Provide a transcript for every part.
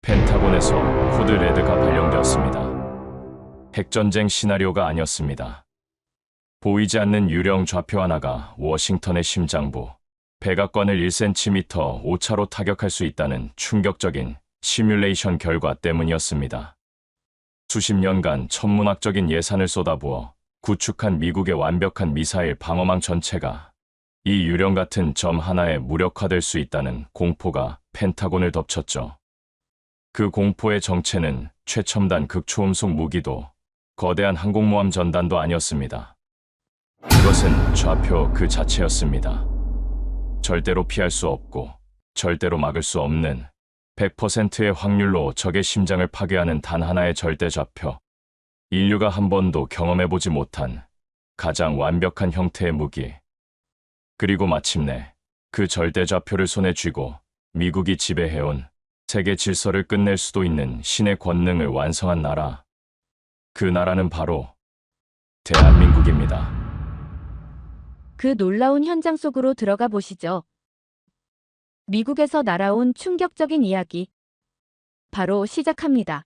펜타곤에서 코드 레드가 발령되었습니다. 핵전쟁 시나리오가 아니었습니다. 보이지 않는 유령 좌표 하나가 워싱턴의 심장부, 백악관을 1cm 오차로 타격할 수 있다는 충격적인 시뮬레이션 결과 때문이었습니다. 수십 년간 천문학적인 예산을 쏟아부어 구축한 미국의 완벽한 미사일 방어망 전체가 이 유령 같은 점 하나에 무력화될 수 있다는 공포가 펜타곤을 덮쳤죠. 그 공포의 정체는 최첨단 극초음속 무기도 거대한 항공모함 전단도 아니었습니다. 그것은 좌표 그 자체였습니다. 절대로 피할 수 없고 절대로 막을 수 없는 100%의 확률로 적의 심장을 파괴하는 단 하나의 절대 좌표. 인류가 한 번도 경험해보지 못한 가장 완벽한 형태의 무기. 그리고 마침내 그 절대 좌표를 손에 쥐고 미국이 지배해온 세계 질서를 끝낼 수도 있는 신의 권능을 완성한 나라. 그 나라는 바로 대한민국입니다. 그 놀라운 현장 속으로 들어가 보시죠. 미국에서 날아온 충격적인 이야기. 바로 시작합니다.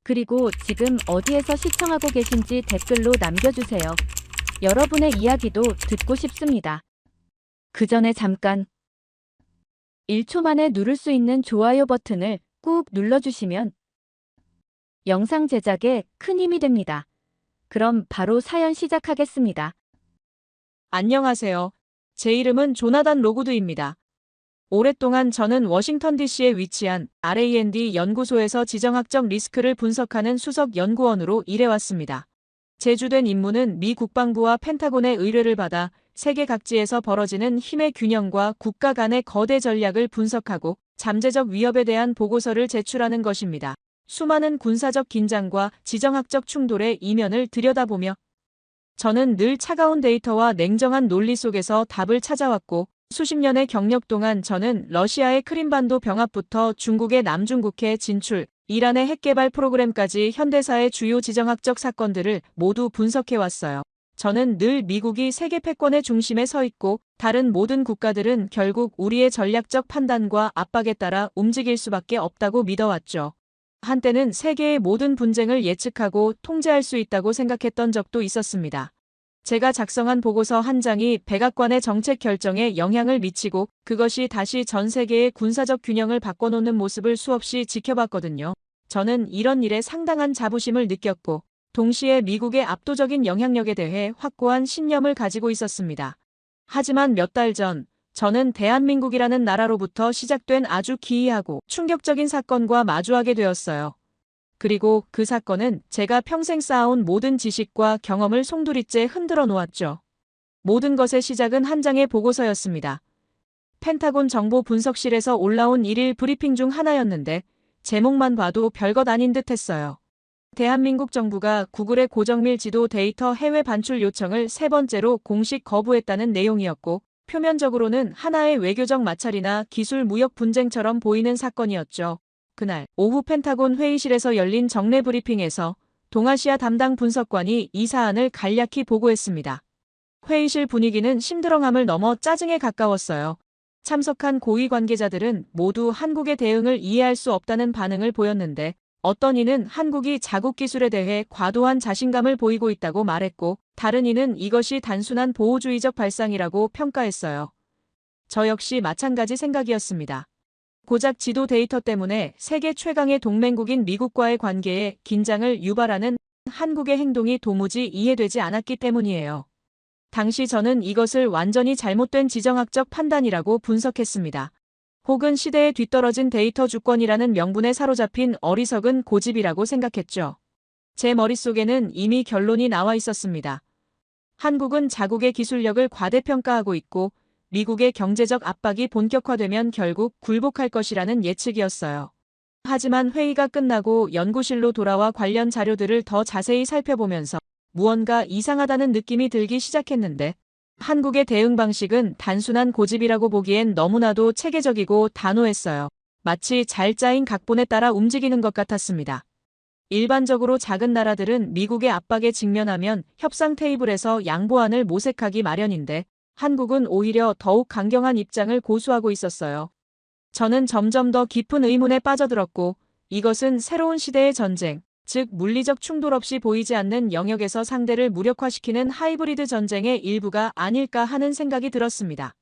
그리고 지금 어디에서 시청하고 계신지 댓글로 남겨주세요. 여러분의 이야기도 듣고 싶습니다. 그 전에 잠깐 1초 만에 누를 수 있는 좋아요 버튼을 꾹 눌러주시면 영상 제작에 큰 힘이 됩니다. 그럼 바로 사연 시작하겠습니다. 안녕하세요. 제 이름은 조나단 로구드입니다. 오랫동안 저는 워싱턴 DC에 위치한 R&D 연구소에서 지정학적 리스크를 분석하는 수석 연구원으로 일해왔습니다. 제 주된 임무는 미 국방부와 펜타곤의 의뢰를 받아 세계 각지에서 벌어지는 힘의 균형과 국가 간의 거대 전략을 분석하고 잠재적 위협에 대한 보고서를 제출하는 것입니다. 수많은 군사적 긴장과 지정학적 충돌의 이면을 들여다보며 저는 늘 차가운 데이터와 냉정한 논리 속에서 답을 찾아왔고 수십 년의 경력 동안 저는 러시아의 크림반도 병합부터 중국의 남중국해 진출, 이란의 핵개발 프로그램까지 현대사의 주요 지정학적 사건들을 모두 분석해왔어요. 저는 늘 미국이 세계 패권의 중심에 서 있고 다른 모든 국가들은 결국 우리의 전략적 판단과 압박에 따라 움직일 수밖에 없다고 믿어왔죠. 한때는 세계의 모든 분쟁을 예측하고 통제할 수 있다고 생각했던 적도 있었습니다. 제가 작성한 보고서 한 장이 백악관의 정책 결정에 영향을 미치고 그것이 다시 전 세계의 군사적 균형을 바꿔놓는 모습을 수없이 지켜봤거든요. 저는 이런 일에 상당한 자부심을 느꼈고 동시에 미국의 압도적인 영향력에 대해 확고한 신념을 가지고 있었습니다. 하지만 몇 달 전 저는 대한민국이라는 나라로부터 시작된 아주 기이하고 충격적인 사건과 마주하게 되었어요. 그리고 그 사건은 제가 평생 쌓아온 모든 지식과 경험을 송두리째 흔들어 놓았죠. 모든 것의 시작은 한 장의 보고서였습니다. 펜타곤 정보 분석실에서 올라온 일일 브리핑 중 하나였는데 제목만 봐도 별것 아닌 듯 했어요. 대한민국 정부가 구글의 고정밀 지도 데이터 해외 반출 요청을 세 번째로 공식 거부했다는 내용이었고 표면적으로는 하나의 외교적 마찰이나 기술 무역 분쟁처럼 보이는 사건이었죠. 그날 오후 펜타곤 회의실에서 열린 정례 브리핑에서 동아시아 담당 분석관이 이 사안을 간략히 보고했습니다. 회의실 분위기는 심드렁함을 넘어 짜증에 가까웠어요. 참석한 고위 관계자들은 모두 한국의 대응을 이해할 수 없다는 반응을 보였는데 어떤 이는 한국이 자국 기술에 대해 과도한 자신감을 보이고 있다고 말했고 다른 이는 이것이 단순한 보호주의적 발상이라고 평가했어요. 저 역시 마찬가지 생각이었습니다. 고작 지도 데이터 때문에 세계 최강의 동맹국인 미국과의 관계에 긴장을 유발하는 한국의 행동이 도무지 이해되지 않았기 때문이에요. 당시 저는 이것을 완전히 잘못된 지정학적 판단이라고 분석했습니다. 혹은 시대에 뒤떨어진 데이터 주권이라는 명분에 사로잡힌 어리석은 고집이라고 생각했죠. 제 머릿속에는 이미 결론이 나와 있었습니다. 한국은 자국의 기술력을 과대평가하고 있고 미국의 경제적 압박이 본격화되면 결국 굴복할 것이라는 예측이었어요. 하지만 회의가 끝나고 연구실로 돌아와 관련 자료들을 더 자세히 살펴보면서 무언가 이상하다는 느낌이 들기 시작했는데 한국의 대응 방식은 단순한 고집이라고 보기엔 너무나도 체계적이고 단호했어요. 마치 잘 짜인 각본에 따라 움직이는 것 같았습니다. 일반적으로 작은 나라들은 미국의 압박에 직면하면 협상 테이블에서 양보안을 모색하기 마련인데 한국은 오히려 더욱 강경한 입장을 고수하고 있었어요. 저는 점점 더 깊은 의문에 빠져들었고, 이것은 새로운 시대의 전쟁, 즉 물리적 충돌 없이 보이지 않는 영역에서 상대를 무력화시키는 하이브리드 전쟁의 일부가 아닐까 하는 생각이 들었습니다.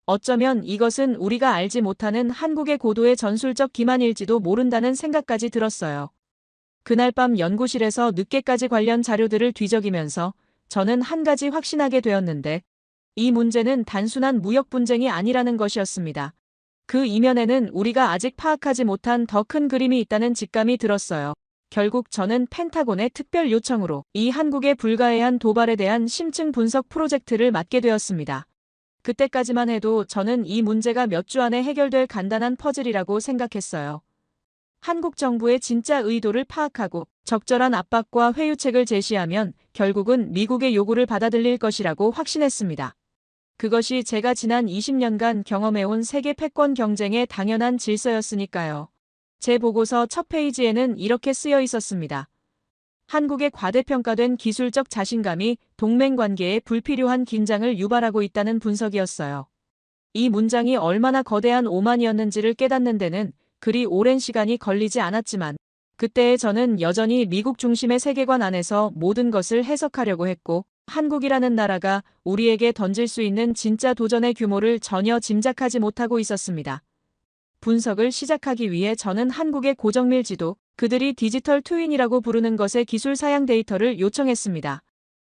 어쩌면 이것은 우리가 알지 못하는 한국의 고도의 전술적 기만일지도 모른다는 생각까지 들었어요. 그날 밤 연구실에서 늦게까지 관련 자료들을 뒤적이면서 저는 한 가지 확신하게 되었는데, 이 문제는 단순한 무역 분쟁이 아니라는 것이었습니다. 그 이면에는 우리가 아직 파악하지 못한 더 큰 그림이 있다는 직감이 들었어요. 결국 저는 펜타곤의 특별 요청으로 이 한국의 불가해한 도발에 대한 심층 분석 프로젝트를 맡게 되었습니다. 그때까지만 해도 저는 이 문제가 몇 주 안에 해결될 간단한 퍼즐이라고 생각했어요. 한국 정부의 진짜 의도를 파악하고 적절한 압박과 회유책을 제시하면 결국은 미국의 요구를 받아들일 것이라고 확신했습니다. 그것이 제가 지난 20년간 경험해온 세계 패권 경쟁의 당연한 질서였으니까요. 제 보고서 첫 페이지에는 이렇게 쓰여 있었습니다. 한국의 과대평가된 기술적 자신감이 동맹 관계에 불필요한 긴장을 유발하고 있다는 분석이었어요. 이 문장이 얼마나 거대한 오만이었는지를 깨닫는 데는 그리 오랜 시간이 걸리지 않았지만, 그때의 저는 여전히 미국 중심의 세계관 안에서 모든 것을 해석하려고 했고, 한국이라는 나라가 우리에게 던질 수 있는 진짜 도전의 규모를 전혀 짐작하지 못하고 있었습니다. 분석을 시작하기 위해 저는 한국의 고정밀 지도, 그들이 디지털 트윈이라고 부르는 것의 기술 사양 데이터를 요청했습니다.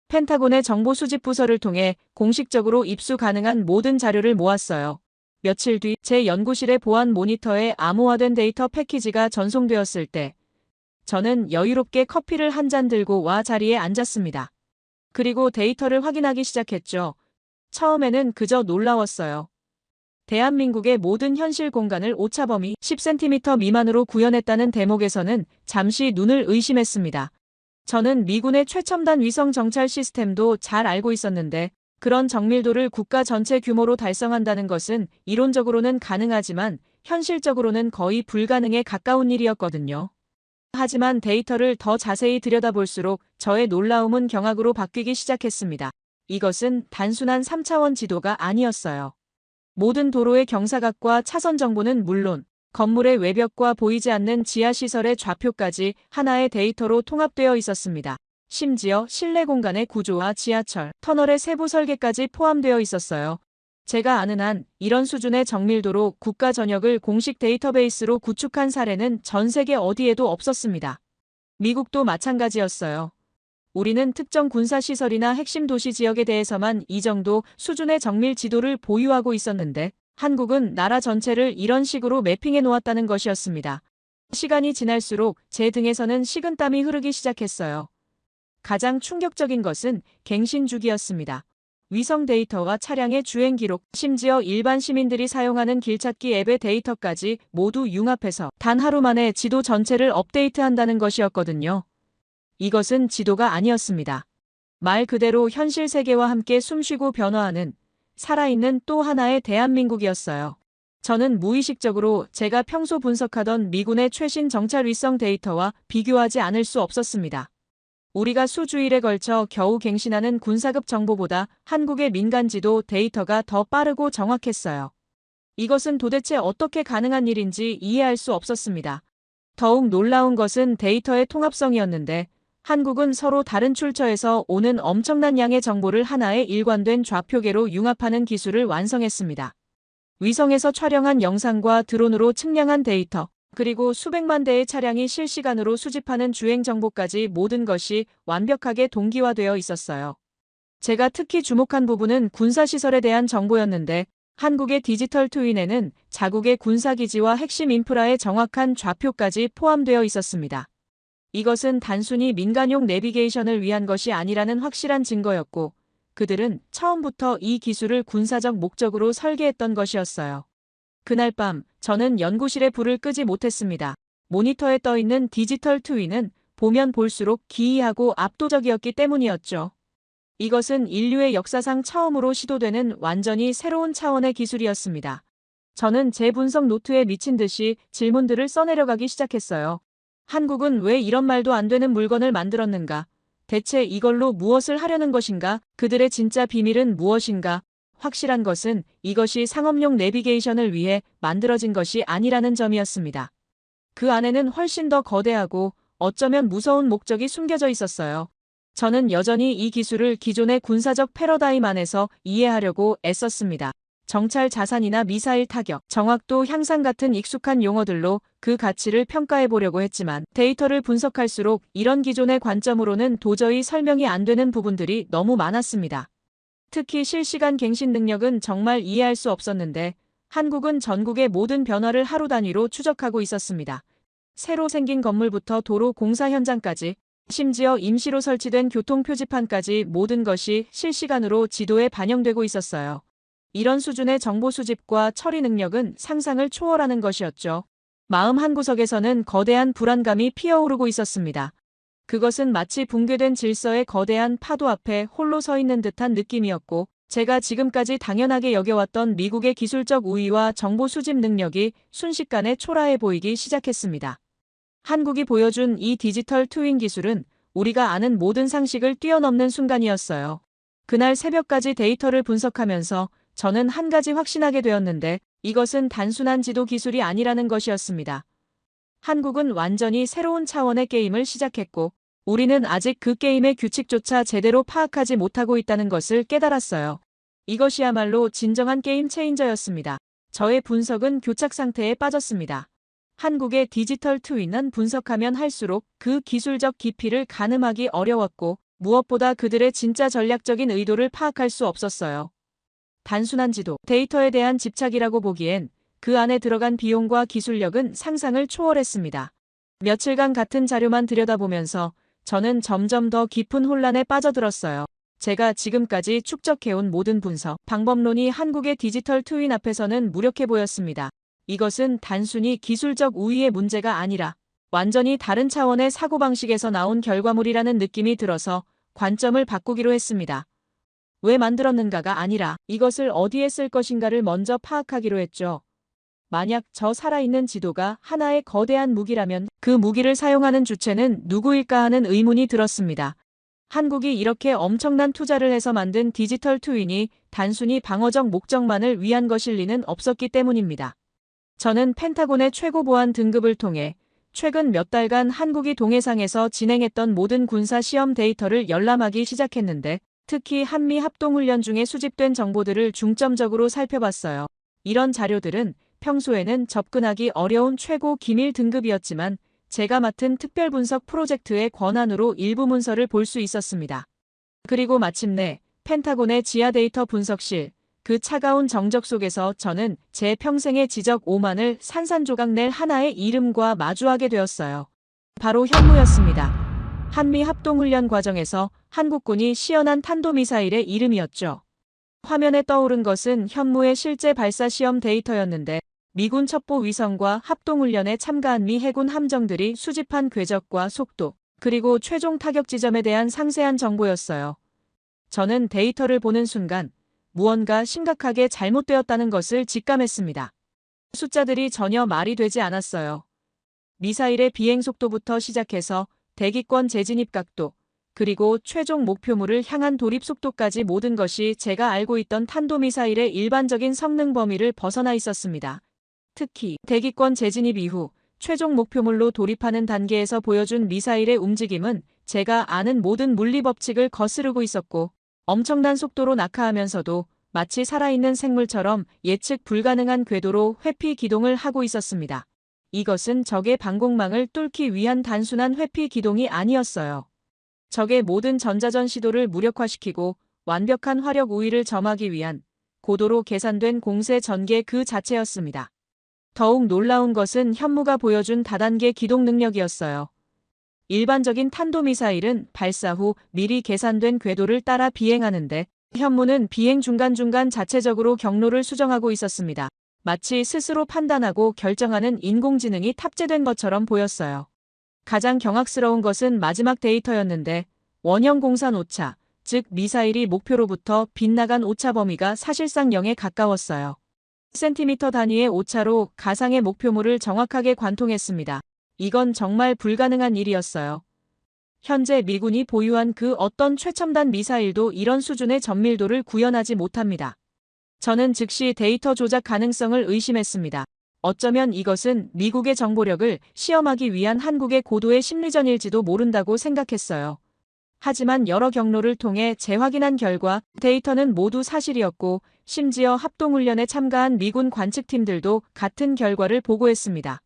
펜타곤의 정보 수집 부서를 통해 공식적으로 입수 가능한 모든 자료를 모았어요. 며칠 뒤 제 연구실의 보안 모니터에 암호화된 데이터 패키지가 전송되었을 때, 저는 여유롭게 커피를 한 잔 들고 와 자리에 앉았습니다. 그리고 데이터를 확인하기 시작했죠. 처음에는 그저 놀라웠어요. 대한민국의 모든 현실 공간을 오차범위 10cm 미만으로 구현했다는 대목에서는 잠시 눈을 의심했습니다. 저는 미군의 최첨단 위성 정찰 시스템도 잘 알고 있었는데, 그런 정밀도를 국가 전체 규모로 달성한다는 것은 이론적으로는 가능하지만 현실적으로는 거의 불가능에 가까운 일이었거든요. 하지만 데이터를 더 자세히 들여다볼수록 저의 놀라움은 경악으로 바뀌기 시작했습니다. 이것은 단순한 3차원 지도가 아니었어요. 모든 도로의 경사각과 차선 정보는 물론 건물의 외벽과 보이지 않는 지하시설의 좌표까지 하나의 데이터로 통합되어 있었습니다. 심지어 실내 공간의 구조와 지하철, 터널의 세부 설계까지 포함되어 있었어요. 제가 아는 한 이런 수준의 정밀도로 국가 전역을 공식 데이터베이스로 구축한 사례는 전 세계 어디에도 없었습니다. 미국도 마찬가지였어요. 우리는 특정 군사시설이나 핵심 도시 지역에 대해서만 이 정도 수준의 정밀 지도를 보유하고 있었는데, 한국은 나라 전체를 이런 식으로 매핑해 놓았다는 것이었습니다. 시간이 지날수록 제 등에서는 식은땀이 흐르기 시작했어요. 가장 충격적인 것은 갱신 주기였습니다. 위성 데이터와 차량의 주행 기록, 심지어 일반 시민들이 사용하는 길찾기 앱의 데이터까지 모두 융합해서 단 하루 만에 지도 전체를 업데이트한다는 것이었거든요. 이것은 지도가 아니었습니다. 말 그대로 현실 세계와 함께 숨쉬고 변화하는 살아있는 또 하나의 대한민국이었어요. 저는 무의식적으로 제가 평소 분석하던 미군의 최신 정찰 위성 데이터와 비교하지 않을 수 없었습니다. 우리가 수주일에 걸쳐 겨우 갱신하는 군사급 정보보다 한국의 민간 지도 데이터가 더 빠르고 정확했어요. 이것은 도대체 어떻게 가능한 일인지 이해할 수 없었습니다. 더욱 놀라운 것은 데이터의 통합성이었는데, 한국은 서로 다른 출처에서 오는 엄청난 양의 정보를 하나의 일관된 좌표계로 융합하는 기술을 완성했습니다. 위성에서 촬영한 영상과 드론으로 측량한 데이터, 그리고 수백만 대의 차량이 실시간으로 수집하는 주행 정보까지 모든 것이 완벽하게 동기화되어 있었어요. 제가 특히 주목한 부분은 군사시설에 대한 정보였는데, 한국의 디지털 트윈에는 자국의 군사기지와 핵심 인프라의 정확한 좌표까지 포함되어 있었습니다. 이것은 단순히 민간용 내비게이션을 위한 것이 아니라는 확실한 증거였고, 그들은 처음부터 이 기술을 군사적 목적으로 설계했던 것이었어요. 그날 밤 저는 연구실에 불을 끄지 못했습니다. 모니터에 떠있는 디지털 트윈은 보면 볼수록 기이하고 압도적이었기 때문이었죠. 이것은 인류의 역사상 처음으로 시도되는 완전히 새로운 차원의 기술이었습니다. 저는 제 분석 노트에 미친 듯이 질문들을 써내려가기 시작했어요. 한국은 왜 이런 말도 안 되는 물건을 만들었는가? 대체 이걸로 무엇을 하려는 것인가? 그들의 진짜 비밀은 무엇인가? 확실한 것은 이것이 상업용 내비게이션을 위해 만들어진 것이 아니라는 점이었습니다. 그 안에는 훨씬 더 거대하고 어쩌면 무서운 목적이 숨겨져 있었어요. 저는 여전히 이 기술을 기존의 군사적 패러다임 안에서 이해하려고 애썼습니다. 정찰 자산이나 미사일 타격, 정확도 향상 같은 익숙한 용어들로 그 가치를 평가해 보려고 했지만 데이터를 분석할수록 이런 기존의 관점으로는 도저히 설명이 안 되는 부분들이 너무 많았습니다. 특히 실시간 갱신 능력은 정말 이해할 수 없었는데 한국은 전국의 모든 변화를 하루 단위로 추적하고 있었습니다. 새로 생긴 건물부터 도로 공사 현장까지 심지어 임시로 설치된 교통 표지판까지 모든 것이 실시간으로 지도에 반영되고 있었어요. 이런 수준의 정보 수집과 처리 능력은 상상을 초월하는 것이었죠. 마음 한구석에서는 거대한 불안감이 피어오르고 있었습니다. 그것은 마치 붕괴된 질서의 거대한 파도 앞에 홀로 서 있는 듯한 느낌이었고, 제가 지금까지 당연하게 여겨왔던 미국의 기술적 우위와 정보 수집 능력이 순식간에 초라해 보이기 시작했습니다. 한국이 보여준 이 디지털 트윈 기술은 우리가 아는 모든 상식을 뛰어넘는 순간이었어요. 그날 새벽까지 데이터를 분석하면서 저는 한 가지 확신하게 되었는데 이것은 단순한 지도 기술이 아니라는 것이었습니다. 한국은 완전히 새로운 차원의 게임을 시작했고 우리는 아직 그 게임의 규칙조차 제대로 파악하지 못하고 있다는 것을 깨달았어요. 이것이야말로 진정한 게임 체인저였습니다. 저의 분석은 교착 상태에 빠졌습니다. 한국의 디지털 트윈은 분석하면 할수록 그 기술적 깊이를 가늠하기 어려웠고 무엇보다 그들의 진짜 전략적인 의도를 파악할 수 없었어요. 단순한 지도, 데이터에 대한 집착이라고 보기엔 그 안에 들어간 비용과 기술력은 상상을 초월했습니다. 며칠간 같은 자료만 들여다보면서 저는 점점 더 깊은 혼란에 빠져들었어요. 제가 지금까지 축적해온 모든 분석, 방법론이 한국의 디지털 트윈 앞에서는 무력해 보였습니다. 이것은 단순히 기술적 우위의 문제가 아니라 완전히 다른 차원의 사고방식에서 나온 결과물이라는 느낌이 들어서 관점을 바꾸기로 했습니다. 왜 만들었는가가 아니라 이것을 어디에 쓸 것인가를 먼저 파악하기로 했죠. 만약 저 살아있는 지도가 하나의 거대한 무기라면 그 무기를 사용하는 주체는 누구일까 하는 의문이 들었습니다. 한국이 이렇게 엄청난 투자를 해서 만든 디지털 트윈이 단순히 방어적 목적만을 위한 것일 리는 없었기 때문입니다. 저는 펜타곤의 최고 보안 등급을 통해 최근 몇 달간 한국이 동해상에서 진행했던 모든 군사 시험 데이터를 열람하기 시작했는데 특히 한미 합동훈련 중에 수집된 정보들을 중점적으로 살펴봤어요. 이런 자료들은 평소에는 접근하기 어려운 최고 기밀 등급이었지만 제가 맡은 특별분석 프로젝트의 권한으로 일부 문서를 볼 수 있었습니다. 그리고 마침내 펜타곤의 지하 데이터 분석실, 그 차가운 정적 속에서 저는 제 평생의 지적 오만을 산산조각 낼 하나의 이름과 마주하게 되었어요. 바로 현무였습니다. 한미 합동훈련 과정에서 한국군이 시연한 탄도미사일의 이름이었죠. 화면에 떠오른 것은 현무의 실제 발사 시험 데이터였는데 미군 첩보 위성과 합동훈련에 참가한 미 해군 함정들이 수집한 궤적과 속도, 그리고 최종 타격 지점에 대한 상세한 정보였어요. 저는 데이터를 보는 순간 무언가 심각하게 잘못되었다는 것을 직감했습니다. 숫자들이 전혀 말이 되지 않았어요. 미사일의 비행 속도부터 시작해서 대기권 재진입 각도, 그리고 최종 목표물을 향한 돌입 속도까지 모든 것이 제가 알고 있던 탄도미사일의 일반적인 성능 범위를 벗어나 있었습니다. 특히 대기권 재진입 이후 최종 목표물로 돌입하는 단계에서 보여준 미사일의 움직임은 제가 아는 모든 물리 법칙을 거스르고 있었고 엄청난 속도로 낙하하면서도 마치 살아있는 생물처럼 예측 불가능한 궤도로 회피 기동을 하고 있었습니다. 이것은 적의 방공망을 뚫기 위한 단순한 회피 기동이 아니었어요. 적의 모든 전자전 시도를 무력화시키고 완벽한 화력 우위를 점하기 위한 고도로 계산된 공세 전개 그 자체였습니다. 더욱 놀라운 것은 현무가 보여준 다단계 기동 능력이었어요. 일반적인 탄도미사일은 발사 후 미리 계산된 궤도를 따라 비행하는데 현무는 비행 중간중간 자체적으로 경로를 수정하고 있었습니다. 마치 스스로 판단하고 결정하는 인공지능이 탑재된 것처럼 보였어요. 가장 경악스러운 것은 마지막 데이터였는데 원형 공산 오차, 즉 미사일이 목표로부터 빗나간 오차 범위가 사실상 0에 가까웠어요. 센티미터 단위의 오차로 가상의 목표물을 정확하게 관통했습니다. 이건 정말 불가능한 일이었어요. 현재 미군이 보유한 그 어떤 최첨단 미사일도 이런 수준의 정밀도를 구현하지 못합니다. 저는 즉시 데이터 조작 가능성을 의심했습니다. 어쩌면 이것은 미국의 정보력을 시험하기 위한 한국의 고도의 심리전일지도 모른다고 생각했어요. 하지만 여러 경로를 통해 재확인한 결과 데이터는 모두 사실이었고 심지어 합동훈련에 참가한 미군 관측팀들도 같은 결과를 보고했습니다.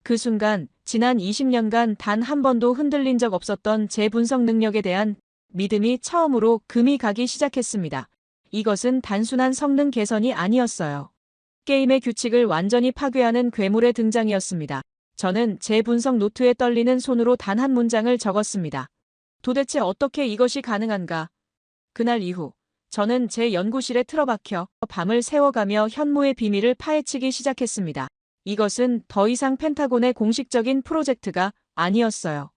그 순간 지난 20년간 단 한 번도 흔들린 적 없었던 제 분석 능력에 대한 믿음이 처음으로 금이 가기 시작했습니다. 이것은 단순한 성능 개선이 아니었어요. 게임의 규칙을 완전히 파괴하는 괴물의 등장이었습니다. 저는 제 분석 노트에 떨리는 손으로 단 한 문장을 적었습니다. 도대체 어떻게 이것이 가능한가? 그날 이후 저는 제 연구실에 틀어박혀 밤을 새워가며 현무의 비밀을 파헤치기 시작했습니다. 이것은 더 이상 펜타곤의 공식적인 프로젝트가 아니었어요.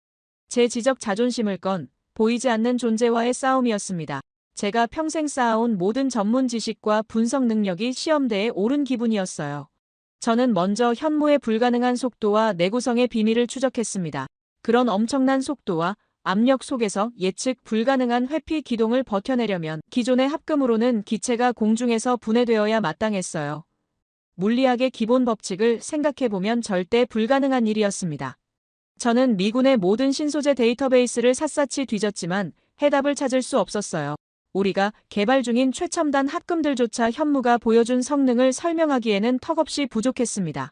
제 지적 자존심을 건 보이지 않는 존재와의 싸움이었습니다. 제가 평생 쌓아온 모든 전문 지식과 분석 능력이 시험대에 오른 기분이었어요. 저는 먼저 현무의 불가능한 속도와 내구성의 비밀을 추적했습니다. 그런 엄청난 속도와 압력 속에서 예측 불가능한 회피 기동을 버텨내려면 기존의 합금으로는 기체가 공중에서 분해되어야 마땅했어요. 물리학의 기본 법칙을 생각해보면 절대 불가능한 일이었습니다. 저는 미군의 모든 신소재 데이터베이스를 샅샅이 뒤졌지만 해답을 찾을 수 없었어요. 우리가 개발 중인 최첨단 합금들조차 현무가 보여준 성능을 설명하기에는 턱없이 부족했습니다.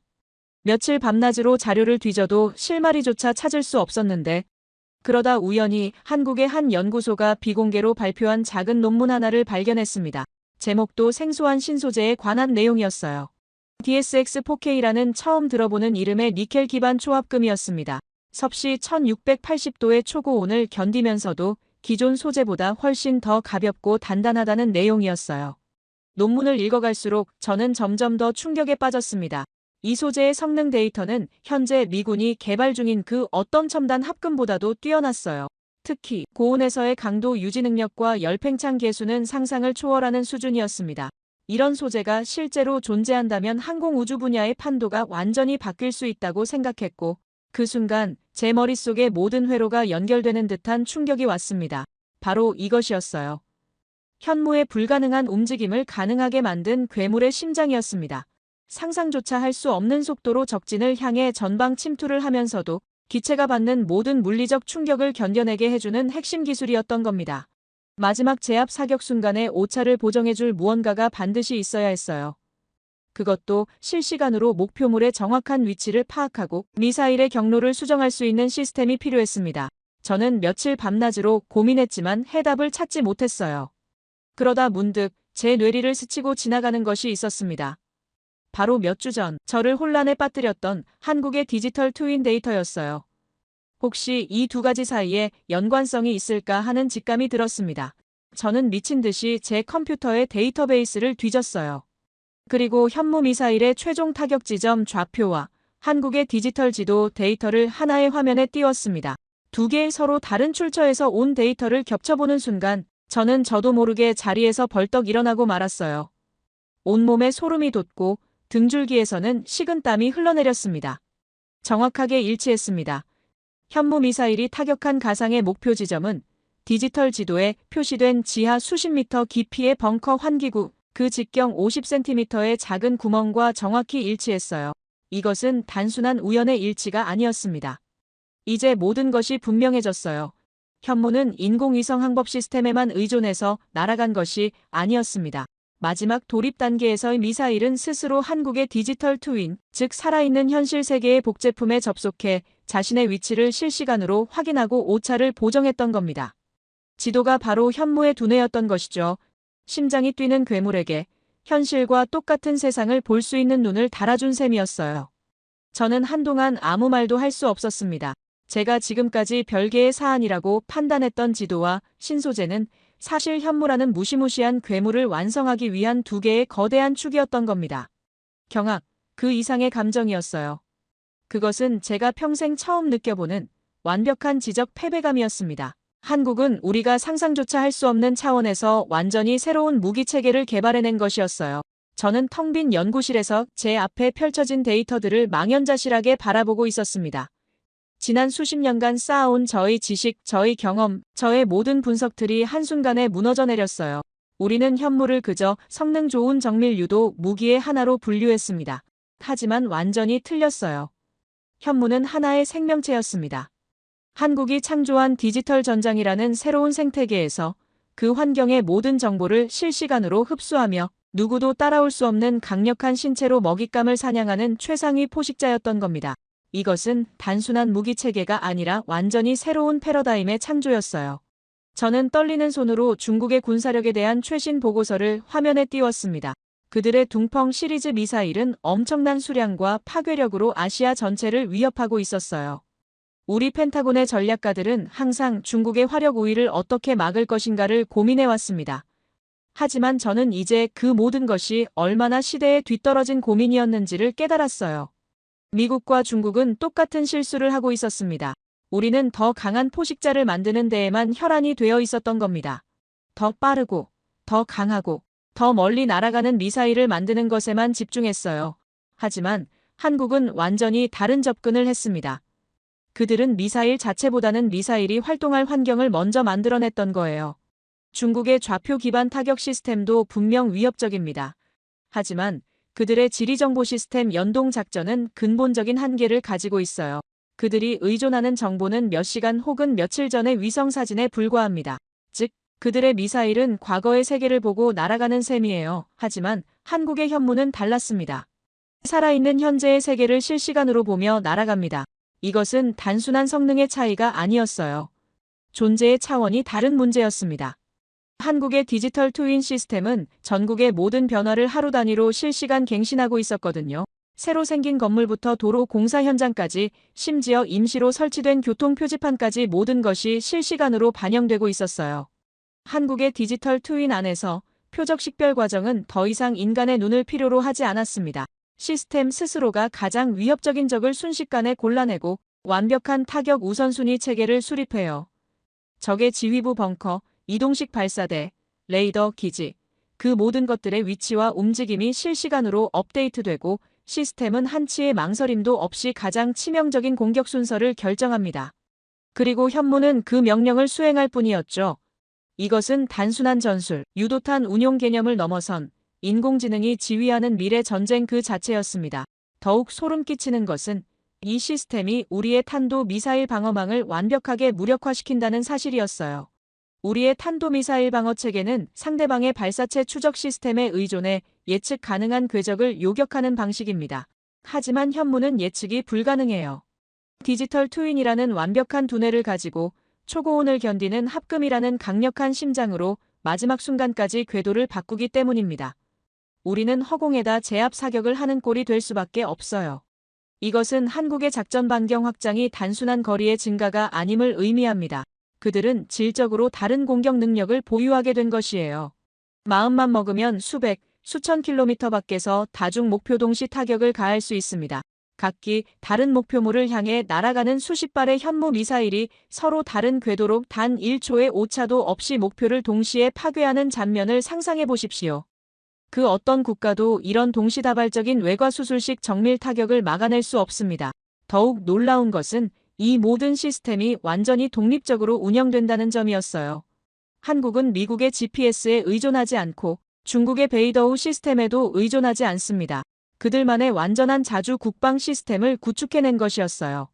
며칠 밤낮으로 자료를 뒤져도 실마리조차 찾을 수 없었는데 그러다 우연히 한국의 한 연구소가 비공개로 발표한 작은 논문 하나를 발견했습니다. 제목도 생소한 신소재에 관한 내용이었어요. DSX-4K라는 처음 들어보는 이름의 니켈 기반 초합금이었습니다. 섭씨 1680도의 초고온을 견디면서도 기존 소재보다 훨씬 더 가볍고 단단하다는 내용이었어요. 논문을 읽어갈수록 저는 점점 더 충격에 빠졌습니다. 이 소재의 성능 데이터는 현재 미군이 개발 중인 그 어떤 첨단 합금보다도 뛰어났어요. 특히 고온에서의 강도 유지 능력과 열팽창 계수는 상상을 초월하는 수준이었습니다. 이런 소재가 실제로 존재한다면 항공우주 분야의 판도가 완전히 바뀔 수 있다고 생각했고 그 순간 제 머릿속에 모든 회로가 연결되는 듯한 충격이 왔습니다. 바로 이것이었어요. 현무의 불가능한 움직임을 가능하게 만든 괴물의 심장이었습니다. 상상조차 할 수 없는 속도로 적진을 향해 전방 침투를 하면서도 기체가 받는 모든 물리적 충격을 견뎌내게 해주는 핵심 기술이었던 겁니다. 마지막 제압 사격 순간에 오차를 보정해줄 무언가가 반드시 있어야 했어요. 그것도 실시간으로 목표물의 정확한 위치를 파악하고 미사일의 경로를 수정할 수 있는 시스템이 필요했습니다. 저는 며칠 밤낮으로 고민했지만 해답을 찾지 못했어요. 그러다 문득 제 뇌리를 스치고 지나가는 것이 있었습니다. 바로 몇 주 전 저를 혼란에 빠뜨렸던 한국의 디지털 트윈 데이터였어요. 혹시 이 두 가지 사이에 연관성이 있을까 하는 직감이 들었습니다. 저는 미친 듯이 제 컴퓨터의 데이터베이스를 뒤졌어요. 그리고 현무 미사일의 최종 타격 지점 좌표와 한국의 디지털 지도 데이터를 하나의 화면에 띄웠습니다. 두 개의 서로 다른 출처에서 온 데이터를 겹쳐보는 순간 저는 저도 모르게 자리에서 벌떡 일어나고 말았어요. 온몸에 소름이 돋고 등줄기에서는 식은땀이 흘러내렸습니다. 정확하게 일치했습니다. 현무 미사일이 타격한 가상의 목표 지점은 디지털 지도에 표시된 지하 수십 미터 깊이의 벙커 환기구, 그 직경 50cm의 작은 구멍과 정확히 일치했어요. 이것은 단순한 우연의 일치가 아니었습니다. 이제 모든 것이 분명해졌어요. 현무는 인공위성 항법 시스템에만 의존해서 날아간 것이 아니었습니다. 마지막 도립 단계에서의 미사일은 스스로 한국의 디지털 트윈, 즉 살아있는 현실 세계의 복제품에 접속해 자신의 위치를 실시간으로 확인하고 오차를 보정했던 겁니다. 지도가 바로 현무의 두뇌였던 것이죠. 심장이 뛰는 괴물에게 현실과 똑같은 세상을 볼 수 있는 눈을 달아준 셈이었어요. 저는 한동안 아무 말도 할 수 없었습니다. 제가 지금까지 별개의 사안이라고 판단했던 지도와 신소재는 사실 현무라는 무시무시한 괴물을 완성하기 위한 두 개의 거대한 축이었던 겁니다. 경악, 그 이상의 감정이었어요. 그것은 제가 평생 처음 느껴보는 완벽한 지적 패배감이었습니다. 한국은 우리가 상상조차 할 수 없는 차원에서 완전히 새로운 무기 체계를 개발해낸 것이었어요. 저는 텅 빈 연구실에서 제 앞에 펼쳐진 데이터들을 망연자실하게 바라보고 있었습니다. 지난 수십 년간 쌓아온 저의 지식, 저의 경험, 저의 모든 분석들이 한순간에 무너져 내렸어요. 우리는 현무를 그저 성능 좋은 정밀 유도 무기의 하나로 분류했습니다. 하지만 완전히 틀렸어요. 현무는 하나의 생명체였습니다. 한국이 창조한 디지털 전장이라는 새로운 생태계에서 그 환경의 모든 정보를 실시간으로 흡수하며 누구도 따라올 수 없는 강력한 신체로 먹잇감을 사냥하는 최상위 포식자였던 겁니다. 이것은 단순한 무기 체계가 아니라 완전히 새로운 패러다임의 창조였어요. 저는 떨리는 손으로 중국의 군사력에 대한 최신 보고서를 화면에 띄웠습니다. 그들의 둥펑 시리즈 미사일은 엄청난 수량과 파괴력으로 아시아 전체를 위협하고 있었어요. 우리 펜타곤의 전략가들은 항상 중국의 화력 우위를 어떻게 막을 것인가를 고민해왔습니다. 하지만 저는 이제 그 모든 것이 얼마나 시대에 뒤떨어진 고민이었는지를 깨달았어요. 미국과 중국은 똑같은 실수를 하고 있었습니다. 우리는 더 강한 포식자를 만드는 데에만 혈안이 되어 있었던 겁니다. 더 빠르고, 더 강하고, 더 멀리 날아가는 미사일을 만드는 것에만 집중했어요. 하지만 한국은 완전히 다른 접근을 했습니다. 그들은 미사일 자체보다는 미사일이 활동할 환경을 먼저 만들어냈던 거예요. 중국의 좌표 기반 타격 시스템도 분명 위협적입니다. 하지만 그들의 지리정보 시스템 연동 작전은 근본적인 한계를 가지고 있어요. 그들이 의존하는 정보는 몇 시간 혹은 며칠 전의 위성 사진에 불과합니다. 즉, 그들의 미사일은 과거의 세계를 보고 날아가는 셈이에요. 하지만 한국의 현무는 달랐습니다. 살아있는 현재의 세계를 실시간으로 보며 날아갑니다. 이것은 단순한 성능의 차이가 아니었어요. 존재의 차원이 다른 문제였습니다. 한국의 디지털 트윈 시스템은 전국의 모든 변화를 하루 단위로 실시간 갱신하고 있었거든요. 새로 생긴 건물부터 도로 공사 현장까지, 심지어 임시로 설치된 교통 표지판까지 모든 것이 실시간으로 반영되고 있었어요. 한국의 디지털 트윈 안에서 표적 식별 과정은 더 이상 인간의 눈을 필요로 하지 않았습니다. 시스템 스스로가 가장 위협적인 적을 순식간에 골라내고 완벽한 타격 우선순위 체계를 수립해요. 적의 지휘부 벙커, 이동식 발사대, 레이더 기지, 그 모든 것들의 위치와 움직임이 실시간으로 업데이트되고 시스템은 한치의 망설임도 없이 가장 치명적인 공격 순서를 결정합니다. 그리고 현무는 그 명령을 수행할 뿐이었죠. 이것은 단순한 전술, 유도탄 운용 개념을 넘어선 인공지능이 지휘하는 미래 전쟁 그 자체였습니다. 더욱 소름 끼치는 것은 이 시스템이 우리의 탄도 미사일 방어망을 완벽하게 무력화시킨다는 사실이었어요. 우리의 탄도미사일 방어 체계는 상대방의 발사체 추적 시스템에 의존해 예측 가능한 궤적을 요격하는 방식입니다. 하지만 현무는 예측이 불가능해요. 디지털 트윈이라는 완벽한 두뇌를 가지고 초고온을 견디는 합금이라는 강력한 심장으로 마지막 순간까지 궤도를 바꾸기 때문입니다. 우리는 허공에다 제압 사격을 하는 꼴이 될 수밖에 없어요. 이것은 한국의 작전 반경 확장이 단순한 거리의 증가가 아님을 의미합니다. 그들은 질적으로 다른 공격 능력을 보유하게 된 것이에요. 마음만 먹으면 수백, 수천 킬로미터 밖에서 다중 목표 동시 타격을 가할 수 있습니다. 각기 다른 목표물을 향해 날아가는 수십 발의 현무 미사일이 서로 다른 궤도로 단 1초의 오차도 없이 목표를 동시에 파괴하는 장면을 상상해 보십시오. 그 어떤 국가도 이런 동시다발적인 외과수술식 정밀 타격을 막아낼 수 없습니다. 더욱 놀라운 것은 이 모든 시스템이 완전히 독립적으로 운영된다는 점이었어요. 한국은 미국의 GPS에 의존하지 않고 중국의 베이더우 시스템에도 의존하지 않습니다. 그들만의 완전한 자주 국방 시스템을 구축해낸 것이었어요.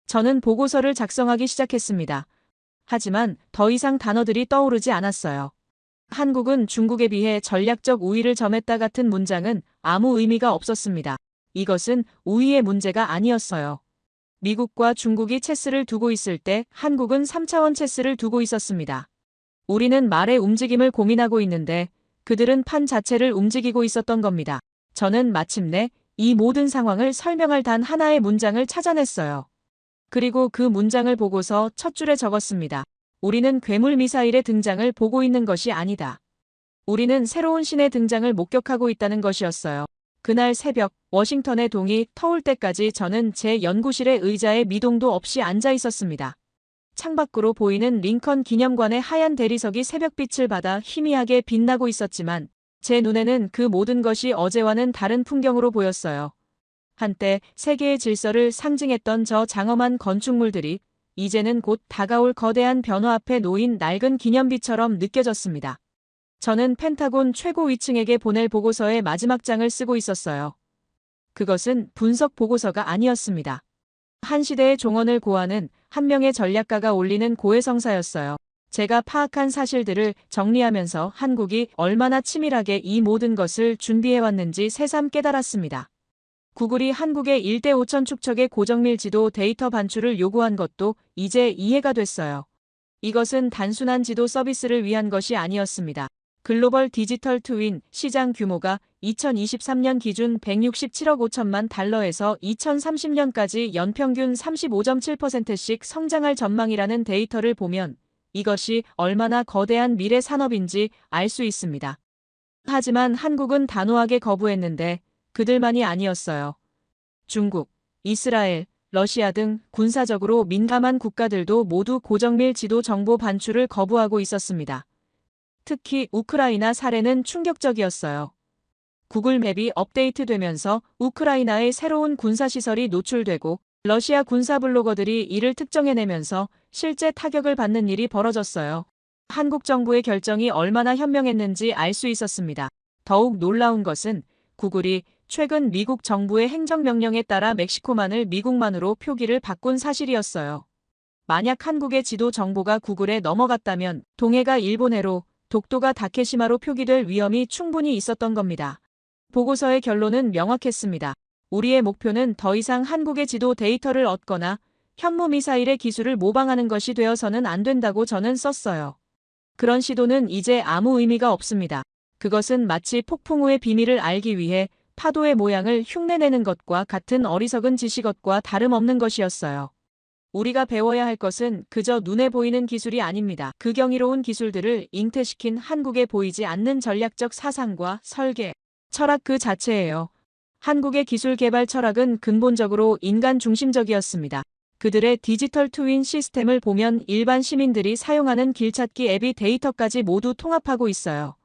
저는 보고서를 작성하기 시작했습니다. 하지만 더 이상 단어들이 떠오르지 않았어요. 한국은 중국에 비해 전략적 우위를 점했다 같은 문장은 아무 의미가 없었습니다. 이것은 우위의 문제가 아니었어요. 미국과 중국이 체스를 두고 있을 때 한국은 3차원 체스를 두고 있었습니다. 우리는 말의 움직임을 고민하고 있는데 그들은 판 자체를 움직이고 있었던 겁니다. 저는 마침내 이 모든 상황을 설명할 단 하나의 문장을 찾아냈어요. 그리고 그 문장을 보고서 첫 줄에 적었습니다. 우리는 괴물 미사일의 등장을 보고 있는 것이 아니다. 우리는 새로운 신의 등장을 목격하고 있다는 것이었어요. 그날 새벽 워싱턴의 동이 터올 때까지 저는 제 연구실의 의자에 미동도 없이 앉아 있었습니다. 창밖으로 보이는 링컨 기념관의 하얀 대리석이 새벽빛을 받아 희미하게 빛나고 있었지만 제 눈에는 그 모든 것이 어제와는 다른 풍경으로 보였어요. 한때 세계의 질서를 상징했던 저 장엄한 건축물들이 이제는 곧 다가올 거대한 변화 앞에 놓인 낡은 기념비처럼 느껴졌습니다. 저는 펜타곤 최고 위층에게 보낼 보고서의 마지막 장을 쓰고 있었어요. 그것은 분석 보고서가 아니었습니다. 한 시대의 종언을 고하는 한 명의 전략가가 올리는 고해성사였어요. 제가 파악한 사실들을 정리하면서 한국이 얼마나 치밀하게 이 모든 것을 준비해왔는지 새삼 깨달았습니다. 구글이 한국의 1대 5천 축척의 고정밀 지도 데이터 반출을 요구한 것도 이제 이해가 됐어요. 이것은 단순한 지도 서비스를 위한 것이 아니었습니다. 글로벌 디지털 트윈 시장 규모가 2023년 기준 167억 5천만 달러에서 2030년까지 연평균 35.7%씩 성장할 전망이라는 데이터를 보면 이것이 얼마나 거대한 미래 산업인지 알 수 있습니다. 하지만 한국은 단호하게 거부했는데 그들만이 아니었어요. 중국, 이스라엘, 러시아 등 군사적으로 민감한 국가들도 모두 고정밀 지도 정보 반출을 거부하고 있었습니다. 특히 우크라이나 사례는 충격적이었어요. 구글 맵이 업데이트되면서 우크라이나의 새로운 군사시설이 노출되고 러시아 군사 블로거들이 이를 특정해내면서 실제 타격을 받는 일이 벌어졌어요. 한국 정부의 결정이 얼마나 현명했는지 알 수 있었습니다. 더욱 놀라운 것은 구글이 최근 미국 정부의 행정명령에 따라 멕시코만을 미국만으로 표기를 바꾼 사실이었어요. 만약 한국의 지도 정보가 구글에 넘어갔다면 동해가 일본해로, 독도가 다케시마로 표기될 위험이 충분히 있었던 겁니다. 보고서의 결론은 명확했습니다. 우리의 목표는 더 이상 한국의 지도 데이터를 얻거나 현무미사일의 기술을 모방하는 것이 되어서는 안 된다고 저는 썼어요. 그런 시도는 이제 아무 의미가 없습니다. 그것은 마치 폭풍 후의 비밀을 알기 위해 파도의 모양을 흉내내는 것과 같은 어리석은 지식것과 다름없는 것이었어요. 우리가 배워야 할 것은 그저 눈에 보이는 기술이 아닙니다. 그 경이로운 기술들을 잉태시킨 한국에 보이지 않는 전략적 사상과 설계, 철학 그 자체예요. 한국의 기술 개발 철학은 근본적으로 인간 중심적이었습니다. 그들의 디지털 트윈 시스템을 보면 일반 시민들이 사용하는 길찾기 앱이 데이터까지 모두 통합하고 있어요.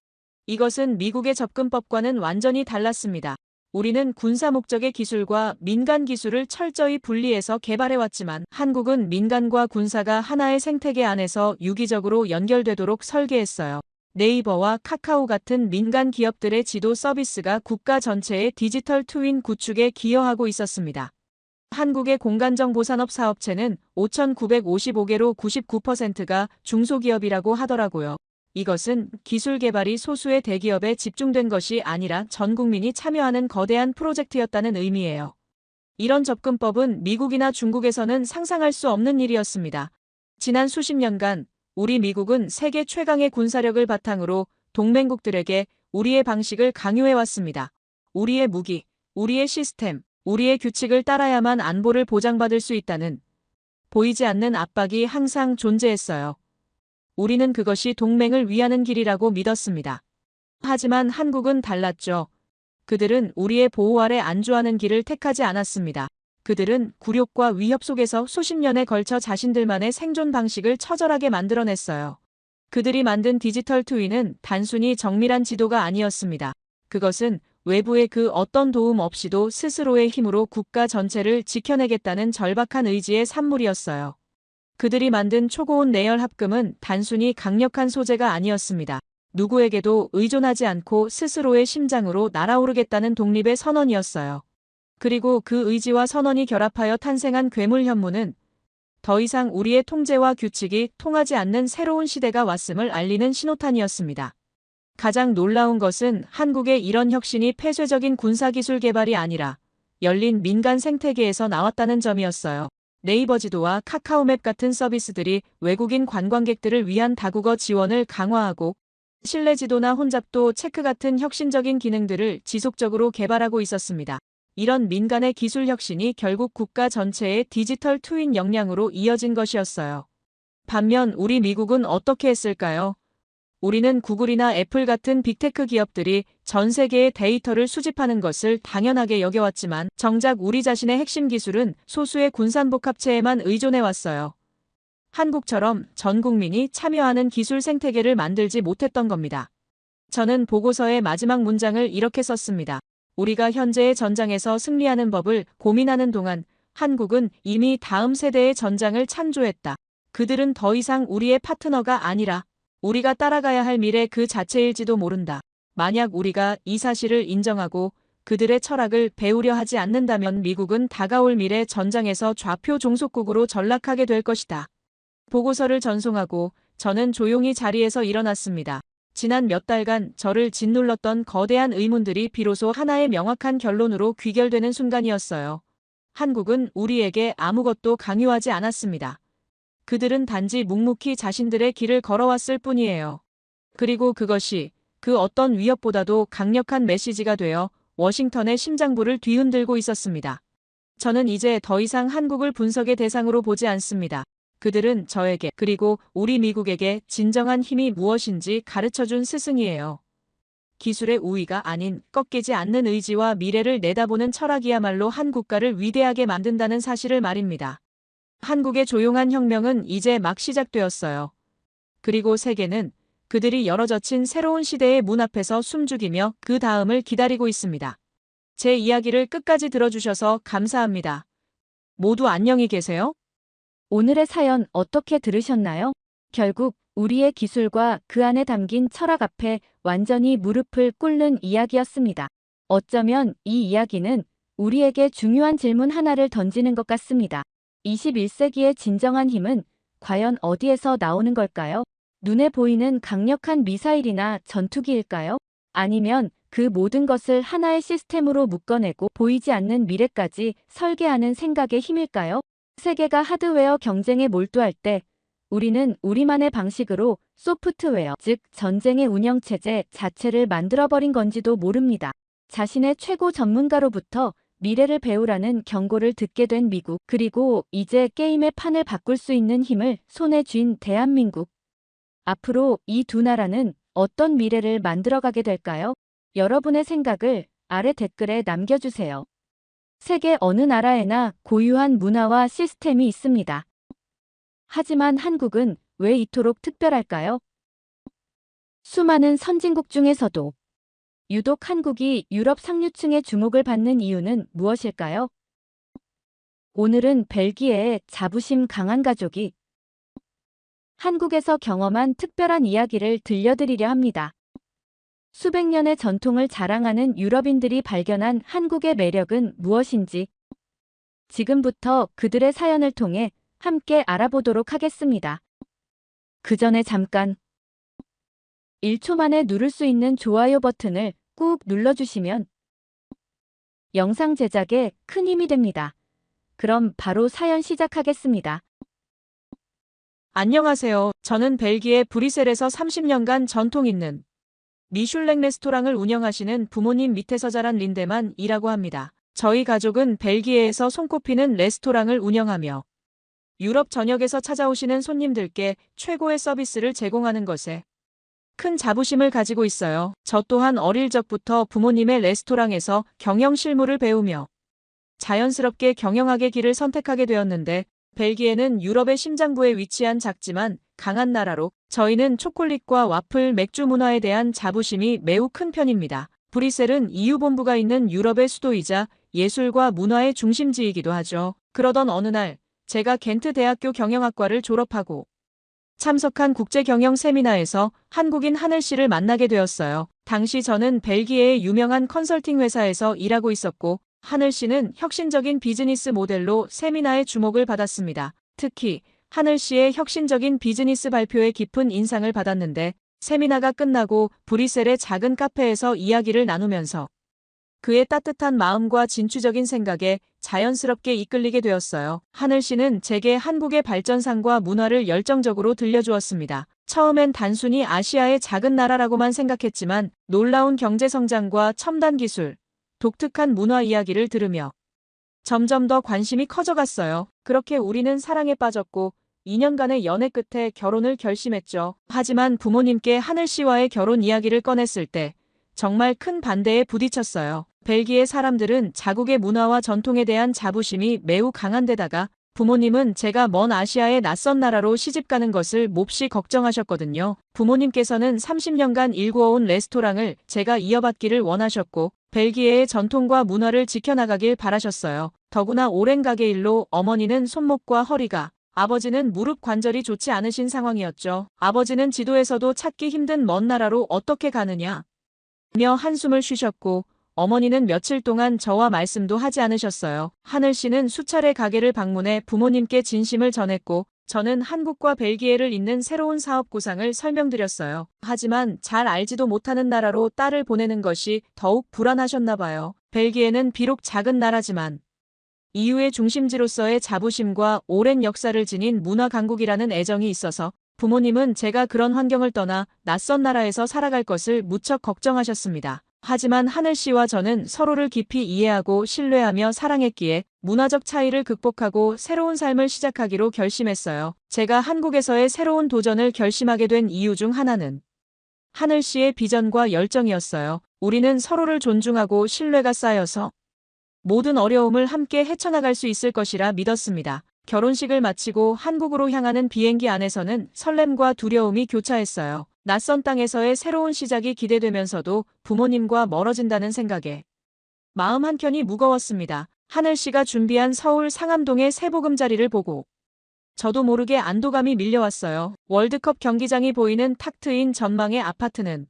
이것은 미국의 접근법과는 완전히 달랐습니다. 우리는 군사 목적의 기술과 민간 기술을 철저히 분리해서 개발해왔지만 한국은 민간과 군사가 하나의 생태계 안에서 유기적으로 연결되도록 설계했어요. 네이버와 카카오 같은 민간 기업들의 지도 서비스가 국가 전체의 디지털 트윈 구축에 기여하고 있었습니다. 한국의 공간정보산업 사업체는 5,955개로 99%가 중소기업이라고 하더라고요. 이것은 기술 개발이 소수의 대기업에 집중된 것이 아니라 전 국민이 참여하는 거대한 프로젝트였다는 의미예요. 이런 접근법은 미국이나 중국에서는 상상할 수 없는 일이었습니다. 지난 수십 년간 우리 미국은 세계 최강의 군사력을 바탕으로 동맹국들에게 우리의 방식을 강요해왔습니다. 우리의 무기, 우리의 시스템, 우리의 규칙을 따라야만 안보를 보장받을 수 있다는 보이지 않는 압박이 항상 존재했어요. 우리는 그것이 동맹을 위하는 길이라고 믿었습니다. 하지만 한국은 달랐죠. 그들은 우리의 보호 아래 안주하는 길을 택하지 않았습니다. 그들은 굴욕과 위협 속에서 수십 년에 걸쳐 자신들만의 생존 방식을 처절하게 만들어냈어요. 그들이 만든 디지털 트윈은 단순히 정밀한 지도가 아니었습니다. 그것은 외부의 그 어떤 도움 없이도 스스로의 힘으로 국가 전체를 지켜내겠다는 절박한 의지의 산물이었어요. 그들이 만든 초고온 내열 합금은 단순히 강력한 소재가 아니었습니다. 누구에게도 의존하지 않고 스스로의 심장으로 날아오르겠다는 독립의 선언이었어요. 그리고 그 의지와 선언이 결합하여 탄생한 괴물 현무는 더 이상 우리의 통제와 규칙이 통하지 않는 새로운 시대가 왔음을 알리는 신호탄이었습니다. 가장 놀라운 것은 한국의 이런 혁신이 폐쇄적인 군사기술 개발이 아니라 열린 민간 생태계에서 나왔다는 점이었어요. 네이버 지도와 카카오맵 같은 서비스들이 외국인 관광객들을 위한 다국어 지원을 강화하고 실내 지도나 혼잡도 체크 같은 혁신적인 기능들을 지속적으로 개발하고 있었습니다. 이런 민간의 기술 혁신이 결국 국가 전체의 디지털 트윈 역량으로 이어진 것이었어요. 반면 우리 미국은 어떻게 했을까요? 우리는 구글이나 애플 같은 빅테크 기업들이 전 세계의 데이터를 수집하는 것을 당연하게 여겨왔지만 정작 우리 자신의 핵심 기술은 소수의 군산복합체에만 의존해왔어요. 한국처럼 전 국민이 참여하는 기술 생태계를 만들지 못했던 겁니다. 저는 보고서의 마지막 문장을 이렇게 썼습니다. 우리가 현재의 전장에서 승리하는 법을 고민하는 동안 한국은 이미 다음 세대의 전장을 창조했다. 그들은 더 이상 우리의 파트너가 아니라 우리가 따라가야 할 미래 그 자체일지도 모른다. 만약 우리가 이 사실을 인정하고 그들의 철학을 배우려 하지 않는다면 미국은 다가올 미래 전장에서 좌표 종속국으로 전락하게 될 것이다. 보고서를 전송하고 저는 조용히 자리에서 일어났습니다. 지난 몇 달간 저를 짓눌렀던 거대한 의문들이 비로소 하나의 명확한 결론으로 귀결되는 순간이었어요. 한국은 우리에게 아무것도 강요하지 않았습니다. 그들은 단지 묵묵히 자신들의 길을 걸어왔을 뿐이에요. 그리고 그것이 그 어떤 위협보다도 강력한 메시지가 되어 워싱턴의 심장부를 뒤흔들고 있었습니다. 저는 이제 더 이상 한국을 분석의 대상으로 보지 않습니다. 그들은 저에게 그리고 우리 미국에게 진정한 힘이 무엇인지 가르쳐준 스승이에요. 기술의 우위가 아닌 꺾이지 않는 의지와 미래를 내다보는 철학이야말로 한 국가를 위대하게 만든다는 사실을 말입니다. 한국의 조용한 혁명은 이제 막 시작되었어요. 그리고 세계는 그들이 열어젖힌 새로운 시대의 문 앞에서 숨죽이며 그 다음을 기다리고 있습니다. 제 이야기를 끝까지 들어주셔서 감사합니다. 모두 안녕히 계세요. 오늘의 사연 어떻게 들으셨나요? 결국 우리의 기술과 그 안에 담긴 철학 앞에 완전히 무릎을 꿇는 이야기였습니다. 어쩌면 이 이야기는 우리에게 중요한 질문 하나를 던지는 것 같습니다. 21세기의 진정한 힘은 과연 어디에서 나오는 걸까요? 눈에 보이는 강력한 미사일이나 전투기일까요? 아니면 그 모든 것을 하나의 시스템으로 묶어내고 보이지 않는 미래까지 설계하는 생각의 힘일까요? 세계가 하드웨어 경쟁에 몰두할 때 우리는 우리만의 방식으로 소프트웨어, 즉 전쟁의 운영체제 자체를 만들어버린 건지도 모릅니다. 자신의 최고 전문가로부터 미래를 배우라는 경고를 듣게 된 미국, 그리고 이제 게임의 판을 바꿀 수 있는 힘을 손에 쥔 대한민국. 앞으로 이 두 나라는 어떤 미래를 만들어가게 될까요? 여러분의 생각을 아래 댓글에 남겨주세요. 세계 어느 나라에나 고유한 문화와 시스템이 있습니다. 하지만 한국은 왜 이토록 특별할까요? 수많은 선진국 중에서도 유독 한국이 유럽 상류층의 주목을 받는 이유는 무엇일까요? 오늘은 벨기에의 자부심 강한 가족이 한국에서 경험한 특별한 이야기를 들려드리려 합니다. 수백 년의 전통을 자랑하는 유럽인들이 발견한 한국의 매력은 무엇인지 지금부터 그들의 사연을 통해 함께 알아보도록 하겠습니다. 그 전에 잠깐 1초 만에 누를 수 있는 좋아요 버튼을 꾹 눌러주시면 영상 제작에 큰 힘이 됩니다. 그럼 바로 사연 시작하겠습니다. 안녕하세요. 저는 벨기에 브뤼셀에서 30년간 전통 있는 미슐랭 레스토랑을 운영하시는 부모님 밑에서 자란 린데만이라고 합니다. 저희 가족은 벨기에에서 손꼽히는 레스토랑을 운영하며 유럽 전역에서 찾아오시는 손님들께 최고의 서비스를 제공하는 것에 큰 자부심을 가지고 있어요. 저 또한 어릴 적부터 부모님의 레스토랑에서 경영 실무를 배우며 자연스럽게 경영학의 길을 선택하게 되었는데 벨기에는 유럽의 심장부에 위치한 작지만 강한 나라로 저희는 초콜릿과 와플, 맥주 문화에 대한 자부심이 매우 큰 편입니다. 브뤼셀은 EU 본부가 있는 유럽의 수도이자 예술과 문화의 중심지이기도 하죠. 그러던 어느 날 제가 겐트 대학교 경영학과를 졸업하고 참석한 국제경영 세미나에서 한국인 하늘 씨를 만나게 되었어요. 당시 저는 벨기에의 유명한 컨설팅 회사에서 일하고 있었고 하늘 씨는 혁신적인 비즈니스 모델로 세미나의 주목을 받았습니다. 특히 하늘 씨의 혁신적인 비즈니스 발표에 깊은 인상을 받았는데 세미나가 끝나고 브뤼셀의 작은 카페에서 이야기를 나누면서 그의 따뜻한 마음과 진취적인 생각에 자연스럽게 이끌리게 되었어요. 하늘 씨는 제게 한국의 발전상과 문화를 열정적으로 들려주었습니다. 처음엔 단순히 아시아의 작은 나라라고만 생각했지만 놀라운 경제성장과 첨단 기술, 독특한 문화 이야기를 들으며 점점 더 관심이 커져갔어요. 그렇게 우리는 사랑에 빠졌고 2년간의 연애 끝에 결혼을 결심했죠. 하지만 부모님께 하늘 씨와의 결혼 이야기를 꺼냈을 때 정말 큰 반대에 부딪혔어요. 벨기에 사람들은 자국의 문화와 전통에 대한 자부심이 매우 강한 데다가 부모님은 제가 먼 아시아의 낯선 나라로 시집가는 것을 몹시 걱정하셨거든요. 부모님께서는 30년간 일구어온 레스토랑을 제가 이어받기를 원하셨고 벨기에의 전통과 문화를 지켜나가길 바라셨어요. 더구나 오랜 가게 일로 어머니는 손목과 허리가 아버지는 무릎 관절이 좋지 않으신 상황이었죠. 아버지는 지도에서도 찾기 힘든 먼 나라로 어떻게 가느냐 며 한숨을 쉬셨고 어머니는 며칠 동안 저와 말씀도 하지 않으셨어요. 하늘 씨는 수차례 가게를 방문해 부모님께 진심을 전했고 저는 한국과 벨기에를 잇는 새로운 사업 구상을 설명드렸어요. 하지만 잘 알지도 못하는 나라로 딸을 보내는 것이 더욱 불안하셨나 봐요. 벨기에는 비록 작은 나라지만 EU의 중심지로서의 자부심과 오랜 역사를 지닌 문화 강국이라는 애정이 있어서 부모님은 제가 그런 환경을 떠나 낯선 나라에서 살아갈 것을 무척 걱정하셨습니다. 하지만 하늘 씨와 저는 서로를 깊이 이해하고 신뢰하며 사랑했기에 문화적 차이를 극복하고 새로운 삶을 시작하기로 결심했어요. 제가 한국에서의 새로운 도전을 결심하게 된 이유 중 하나는 하늘 씨의 비전과 열정이었어요. 우리는 서로를 존중하고 신뢰가 쌓여서 모든 어려움을 함께 헤쳐나갈 수 있을 것이라 믿었습니다. 결혼식을 마치고 한국으로 향하는 비행기 안에서는 설렘과 두려움이 교차했어요. 낯선 땅에서의 새로운 시작이 기대되면서도 부모님과 멀어진다는 생각에 마음 한켠이 무거웠습니다. 하늘 씨가 준비한 서울 상암동의 새보금자리를 보고 저도 모르게 안도감이 밀려왔어요. 월드컵 경기장이 보이는 탁 트인 전망의 아파트는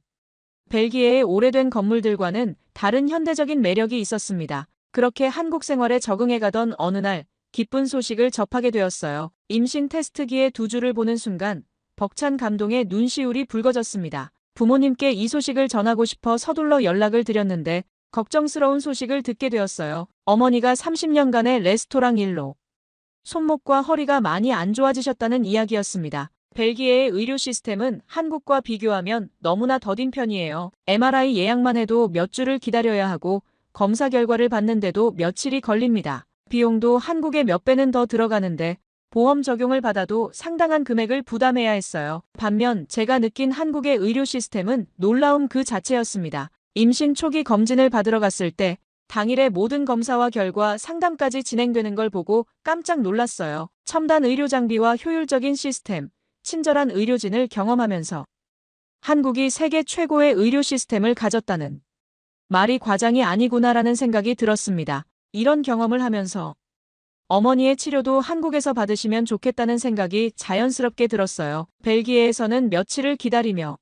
벨기에의 오래된 건물들과는 다른 현대적인 매력이 있었습니다. 그렇게 한국 생활에 적응해가던 어느 날 기쁜 소식을 접하게 되었어요. 임신 테스트기의 두 줄을 보는 순간 벅찬 감동에 눈시울이 붉어졌습니다. 부모님께 이 소식을 전하고 싶어 서둘러 연락을 드렸는데 걱정스러운 소식을 듣게 되었어요. 어머니가 30년간의 레스토랑 일로 손목과 허리가 많이 안 좋아지셨다는 이야기였습니다. 벨기에의 의료 시스템은 한국과 비교하면 너무나 더딘 편이에요. MRI 예약만 해도 몇 주를 기다려야 하고 검사 결과를 받는데도 며칠이 걸립니다. 비용도 한국의 몇 배는 더 들어가는데 보험 적용을 받아도 상당한 금액을 부담해야 했어요. 반면 제가 느낀 한국의 의료 시스템은 놀라움 그 자체였습니다. 임신 초기 검진을 받으러 갔을 때 당일에 모든 검사와 결과 상담까지 진행되는 걸 보고 깜짝 놀랐어요. 첨단 의료 장비와 효율적인 시스템, 친절한 의료진을 경험하면서 한국이 세계 최고의 의료 시스템을 가졌다는 말이 과장이 아니구나라는 생각이 들었습니다. 이런 경험을 하면서 어머니의 치료도 한국에서 받으시면 좋겠다는 생각이 자연스럽게 들었어요. 벨기에에서는 며칠을 기다리며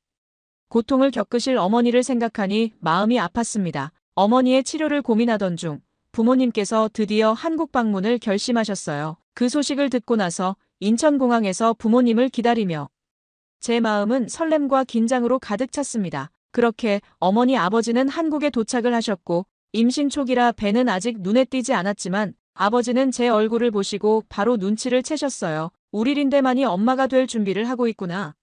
고통을 겪으실 어머니를 생각하니 마음이 아팠습니다. 어머니의 치료를 고민하던 중 부모님께서 드디어 한국 방문을 결심하셨어요. 그 소식을 듣고 나서 인천공항에서 부모님을 기다리며 제 마음은 설렘과 긴장으로 가득 찼습니다. 그렇게 어머니 아버지는 한국에 도착을 하셨고 임신 초기라 배는 아직 눈에 띄지 않았지만 아버지는 제 얼굴을 보시고 바로 눈치를 채셨어요. 우리 린데만이 엄마가 될 준비를 하고 있구나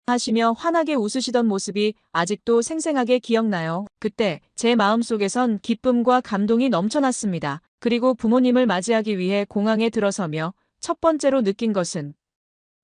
하시며 환하게 웃으시던 모습이 아직도 생생하게 기억나요. 그때 제 마음속에선 기쁨과 감동이 넘쳐났습니다. 그리고 부모님을 맞이하기 위해 공항에 들어서며 첫 번째로 느낀 것은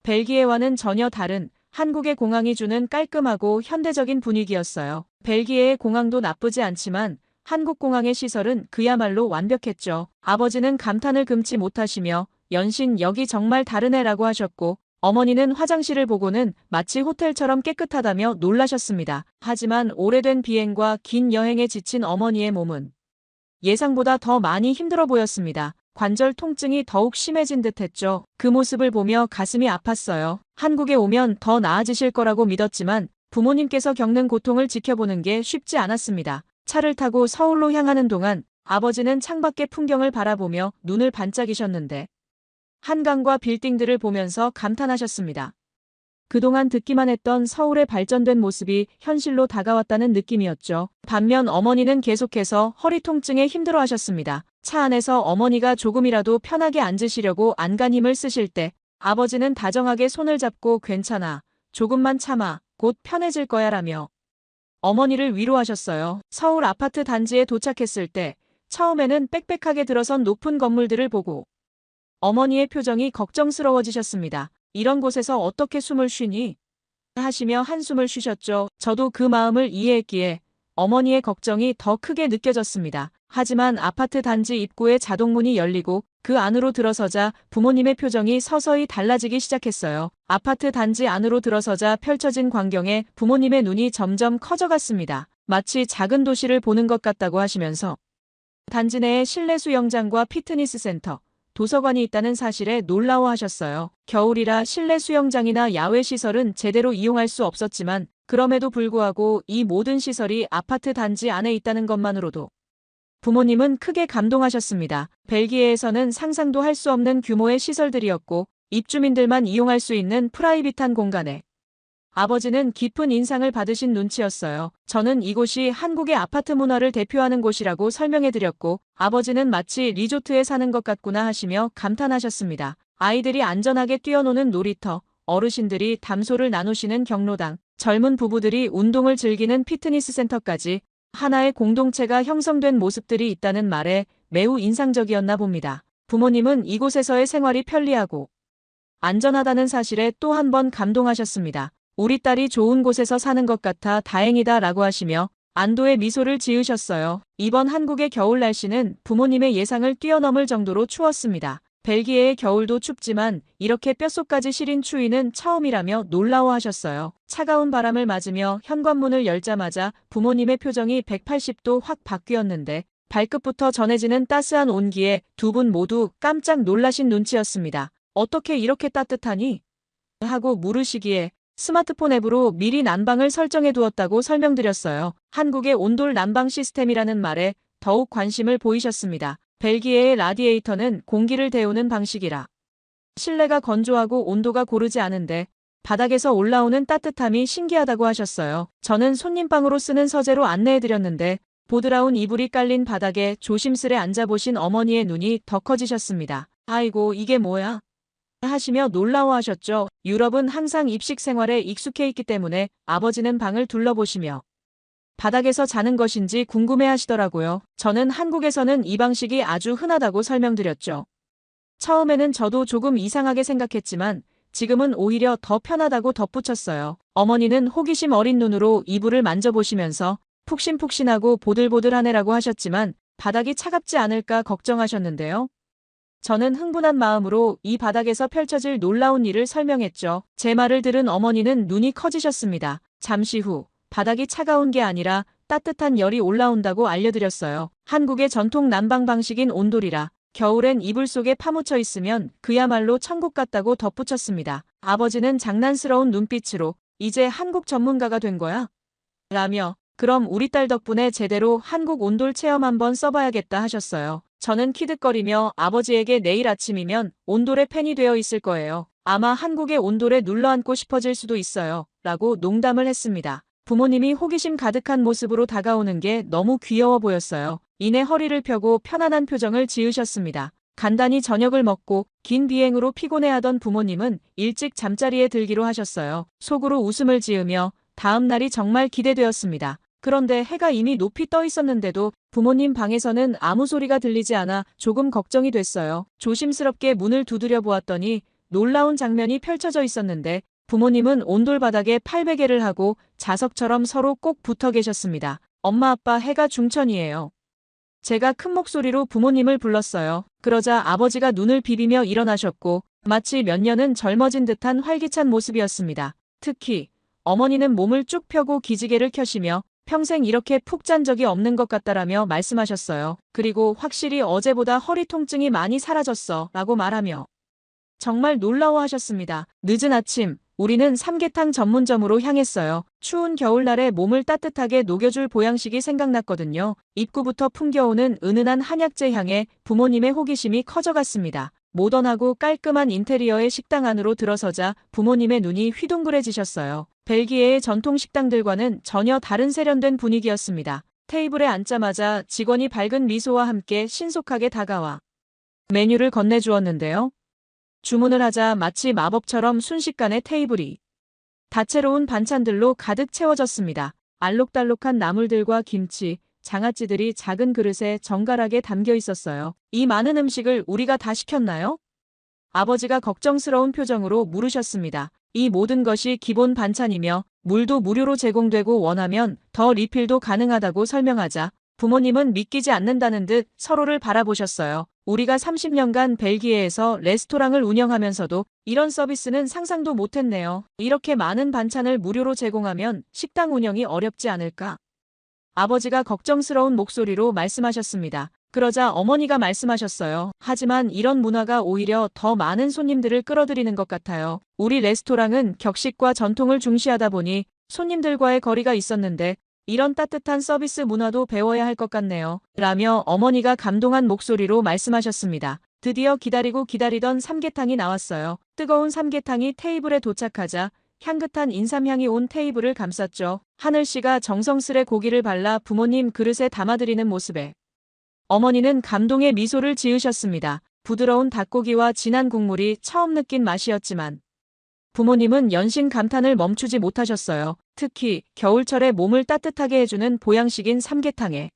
벨기에와는 전혀 다른 한국의 공항이 주는 깔끔하고 현대적인 분위기였어요. 벨기에의 공항도 나쁘지 않지만 한국 공항의 시설은 그야말로 완벽했죠. 아버지는 감탄을 금치 못하시며 연신 여기 정말 다르네라고 하셨고 어머니는 화장실을 보고는 마치 호텔처럼 깨끗하다며 놀라셨습니다. 하지만 오래된 비행과 긴 여행에 지친 어머니의 몸은 예상보다 더 많이 힘들어 보였습니다. 관절 통증이 더욱 심해진 듯했죠. 그 모습을 보며 가슴이 아팠어요. 한국에 오면 더 나아지실 거라고 믿었지만 부모님께서 겪는 고통을 지켜보는 게 쉽지 않았습니다. 차를 타고 서울로 향하는 동안 아버지는 창밖의 풍경을 바라보며 눈을 반짝이셨는데 한강과 빌딩들을 보면서 감탄하셨습니다. 그동안 듣기만 했던 서울의 발전된 모습이 현실로 다가왔다는 느낌이었죠. 반면 어머니는 계속해서 허리 통증에 힘들어하셨습니다. 차 안에서 어머니가 조금이라도 편하게 앉으시려고 안간 힘을 쓰실 때 아버지는 다정하게 손을 잡고 괜찮아, 조금만 참아, 곧 편해질 거야 라며 어머니를 위로하셨어요. 서울 아파트 단지에 도착했을 때 처음에는 빽빽하게 들어선 높은 건물들을 보고 어머니의 표정이 걱정스러워지셨습니다. 이런 곳에서 어떻게 숨을 쉬니? 하시며 한숨을 쉬셨죠. 저도 그 마음을 이해했기에 어머니의 걱정이 더 크게 느껴졌습니다. 하지만 아파트 단지 입구에 자동문이 열리고 그 안으로 들어서자 부모님의 표정이 서서히 달라지기 시작했어요. 아파트 단지 안으로 들어서자 펼쳐진 광경에 부모님의 눈이 점점 커져갔습니다. 마치 작은 도시를 보는 것 같다고 하시면서 단지 내에 실내 수영장과 피트니스 센터, 도서관이 있다는 사실에 놀라워하셨어요. 겨울이라 실내 수영장이나 야외 시설은 제대로 이용할 수 없었지만 그럼에도 불구하고 이 모든 시설이 아파트 단지 안에 있다는 것만으로도 부모님은 크게 감동하셨습니다. 벨기에에서는 상상도 할 수 없는 규모의 시설들이었고 입주민들만 이용할 수 있는 프라이빗한 공간에 아버지는 깊은 인상을 받으신 눈치였어요. 저는 이곳이 한국의 아파트 문화를 대표하는 곳이라고 설명해드렸고 아버지는 마치 리조트에 사는 것 같구나 하시며 감탄하셨습니다. 아이들이 안전하게 뛰어노는 놀이터, 어르신들이 담소를 나누시는 경로당, 젊은 부부들이 운동을 즐기는 피트니스 센터까지 하나의 공동체가 형성된 모습들이 있다는 말에 매우 인상적이었나 봅니다. 부모님은 이곳에서의 생활이 편리하고 안전하다는 사실에 또 한 번 감동하셨습니다. 우리 딸이 좋은 곳에서 사는 것 같아 다행이다 라고 하시며 안도의 미소를 지으셨어요. 이번 한국의 겨울 날씨는 부모님의 예상을 뛰어넘을 정도로 추웠습니다. 벨기에의 겨울도 춥지만 이렇게 뼛속까지 시린 추위는 처음이라며 놀라워하셨어요. 차가운 바람을 맞으며 현관문을 열자마자 부모님의 표정이 180도 확 바뀌었는데 발끝부터 전해지는 따스한 온기에 두 분 모두 깜짝 놀라신 눈치였습니다. 어떻게 이렇게 따뜻하니? 하고 물으시기에 스마트폰 앱으로 미리 난방을 설정해 두었다고 설명드렸어요. 한국의 온돌 난방 시스템이라는 말에 더욱 관심을 보이셨습니다. 벨기에의 라디에이터는 공기를 데우는 방식이라 실내가 건조하고 온도가 고르지 않은데 바닥에서 올라오는 따뜻함이 신기하다고 하셨어요. 저는 손님방으로 쓰는 서재로 안내해드렸는데 보드라운 이불이 깔린 바닥에 조심스레 앉아보신 어머니의 눈이 더 커지셨습니다. 아이고 이게 뭐야? 하시며 놀라워하셨죠. 유럽은 항상 입식 생활에 익숙해 있기 때문에 아버지는 방을 둘러보시며 바닥에서 자는 것인지 궁금해하시더라고요. 저는 한국에서는 이 방식이 아주 흔하다고 설명드렸죠. 처음에는 저도 조금 이상하게 생각했지만 지금은 오히려 더 편하다고 덧붙였어요. 어머니는 호기심 어린 눈으로 이불을 만져보시면서 푹신푹신하고 보들보들하네라고 하셨지만 바닥이 차갑지 않을까 걱정하셨는데요. 저는 흥분한 마음으로 이 바닥에서 펼쳐질 놀라운 일을 설명했죠. 제 말을 들은 어머니는 눈이 커지셨습니다. 잠시 후 바닥이 차가운 게 아니라 따뜻한 열이 올라온다고 알려드렸어요. 한국의 전통 난방 방식인 온돌이라 겨울엔 이불 속에 파묻혀 있으면 그야말로 천국 같다고 덧붙였습니다. 아버지는 장난스러운 눈빛으로 이제 한국 전문가가 된 거야? 라며 그럼 우리 딸 덕분에 제대로 한국 온돌 체험 한번 써봐야겠다 하셨어요. 저는 키득거리며 아버지에게 내일 아침이면 온돌에 팬이 되어 있을 거예요. 아마 한국의 온돌에 눌러앉고 싶어질 수도 있어요. 라고 농담을 했습니다. 부모님이 호기심 가득한 모습으로 다가오는 게 너무 귀여워 보였어요. 이내 허리를 펴고 편안한 표정을 지으셨습니다. 간단히 저녁을 먹고 긴 비행으로 피곤해하던 부모님은 일찍 잠자리에 들기로 하셨어요. 속으로 웃음을 지으며 다음 날이 정말 기대되었습니다. 그런데 해가 이미 높이 떠 있었는데도 부모님 방에서는 아무 소리가 들리지 않아 조금 걱정이 됐어요. 조심스럽게 문을 두드려 보았더니 놀라운 장면이 펼쳐져 있었는데 부모님은 온돌 바닥에 팔베개를 하고 자석처럼 서로 꼭 붙어 계셨습니다. 엄마 아빠 해가 중천이에요. 제가 큰 목소리로 부모님을 불렀어요. 그러자 아버지가 눈을 비비며 일어나셨고 마치 몇 년은 젊어진 듯한 활기찬 모습이었습니다. 특히 어머니는 몸을 쭉 펴고 기지개를 켜시며 평생 이렇게 푹 잔 적이 없는 것 같다라며 말씀하셨어요. 그리고 확실히 어제보다 허리 통증이 많이 사라졌어 라고 말하며 정말 놀라워하셨습니다. 늦은 아침 우리는 삼계탕 전문점으로 향했어요. 추운 겨울날에 몸을 따뜻하게 녹여줄 보양식이 생각났거든요. 입구부터 풍겨오는 은은한 한약재 향에 부모님의 호기심이 커져갔습니다. 모던하고 깔끔한 인테리어의 식당 안으로 들어서자 부모님의 눈이 휘둥그레지셨어요. 벨기에의 전통 식당들과는 전혀 다른 세련된 분위기였습니다. 테이블에 앉자마자 직원이 밝은 미소와 함께 신속하게 다가와 메뉴를 건네주었는데요. 주문을 하자 마치 마법처럼 순식간에 테이블이 다채로운 반찬들로 가득 채워졌습니다. 알록달록한 나물들과 김치, 장아찌들이 작은 그릇에 정갈하게 담겨 있었어요. 이 많은 음식을 우리가 다 시켰나요? 아버지가 걱정스러운 표정으로 물으셨습니다. 이 모든 것이 기본 반찬이며 물도 무료로 제공되고 원하면 더 리필도 가능하다고 설명하자 부모님은 믿기지 않는다는 듯 서로를 바라보셨어요. 우리가 30년간 벨기에에서 레스토랑을 운영하면서도 이런 서비스는 상상도 못했네요. 이렇게 많은 반찬을 무료로 제공하면 식당 운영이 어렵지 않을까? 아버지가 걱정스러운 목소리로 말씀하셨습니다. 그러자 어머니가 말씀하셨어요. 하지만 이런 문화가 오히려 더 많은 손님들을 끌어들이는 것 같아요. 우리 레스토랑은 격식과 전통을 중시하다 보니 손님들과의 거리가 있었는데 이런 따뜻한 서비스 문화도 배워야 할 것 같네요. 라며 어머니가 감동한 목소리로 말씀하셨습니다. 드디어 기다리고 기다리던 삼계탕이 나왔어요. 뜨거운 삼계탕이 테이블에 도착하자 향긋한 인삼향이 온 테이블을 감쌌죠. 하늘씨가 정성스레 고기를 발라 부모님 그릇에 담아드리는 모습에 어머니는 감동의 미소를 지으셨습니다. 부드러운 닭고기와 진한 국물이 처음 느낀 맛이었지만 부모님은 연신 감탄을 멈추지 못하셨어요. 특히 겨울철에 몸을 따뜻하게 해주는 보양식인 삼계탕에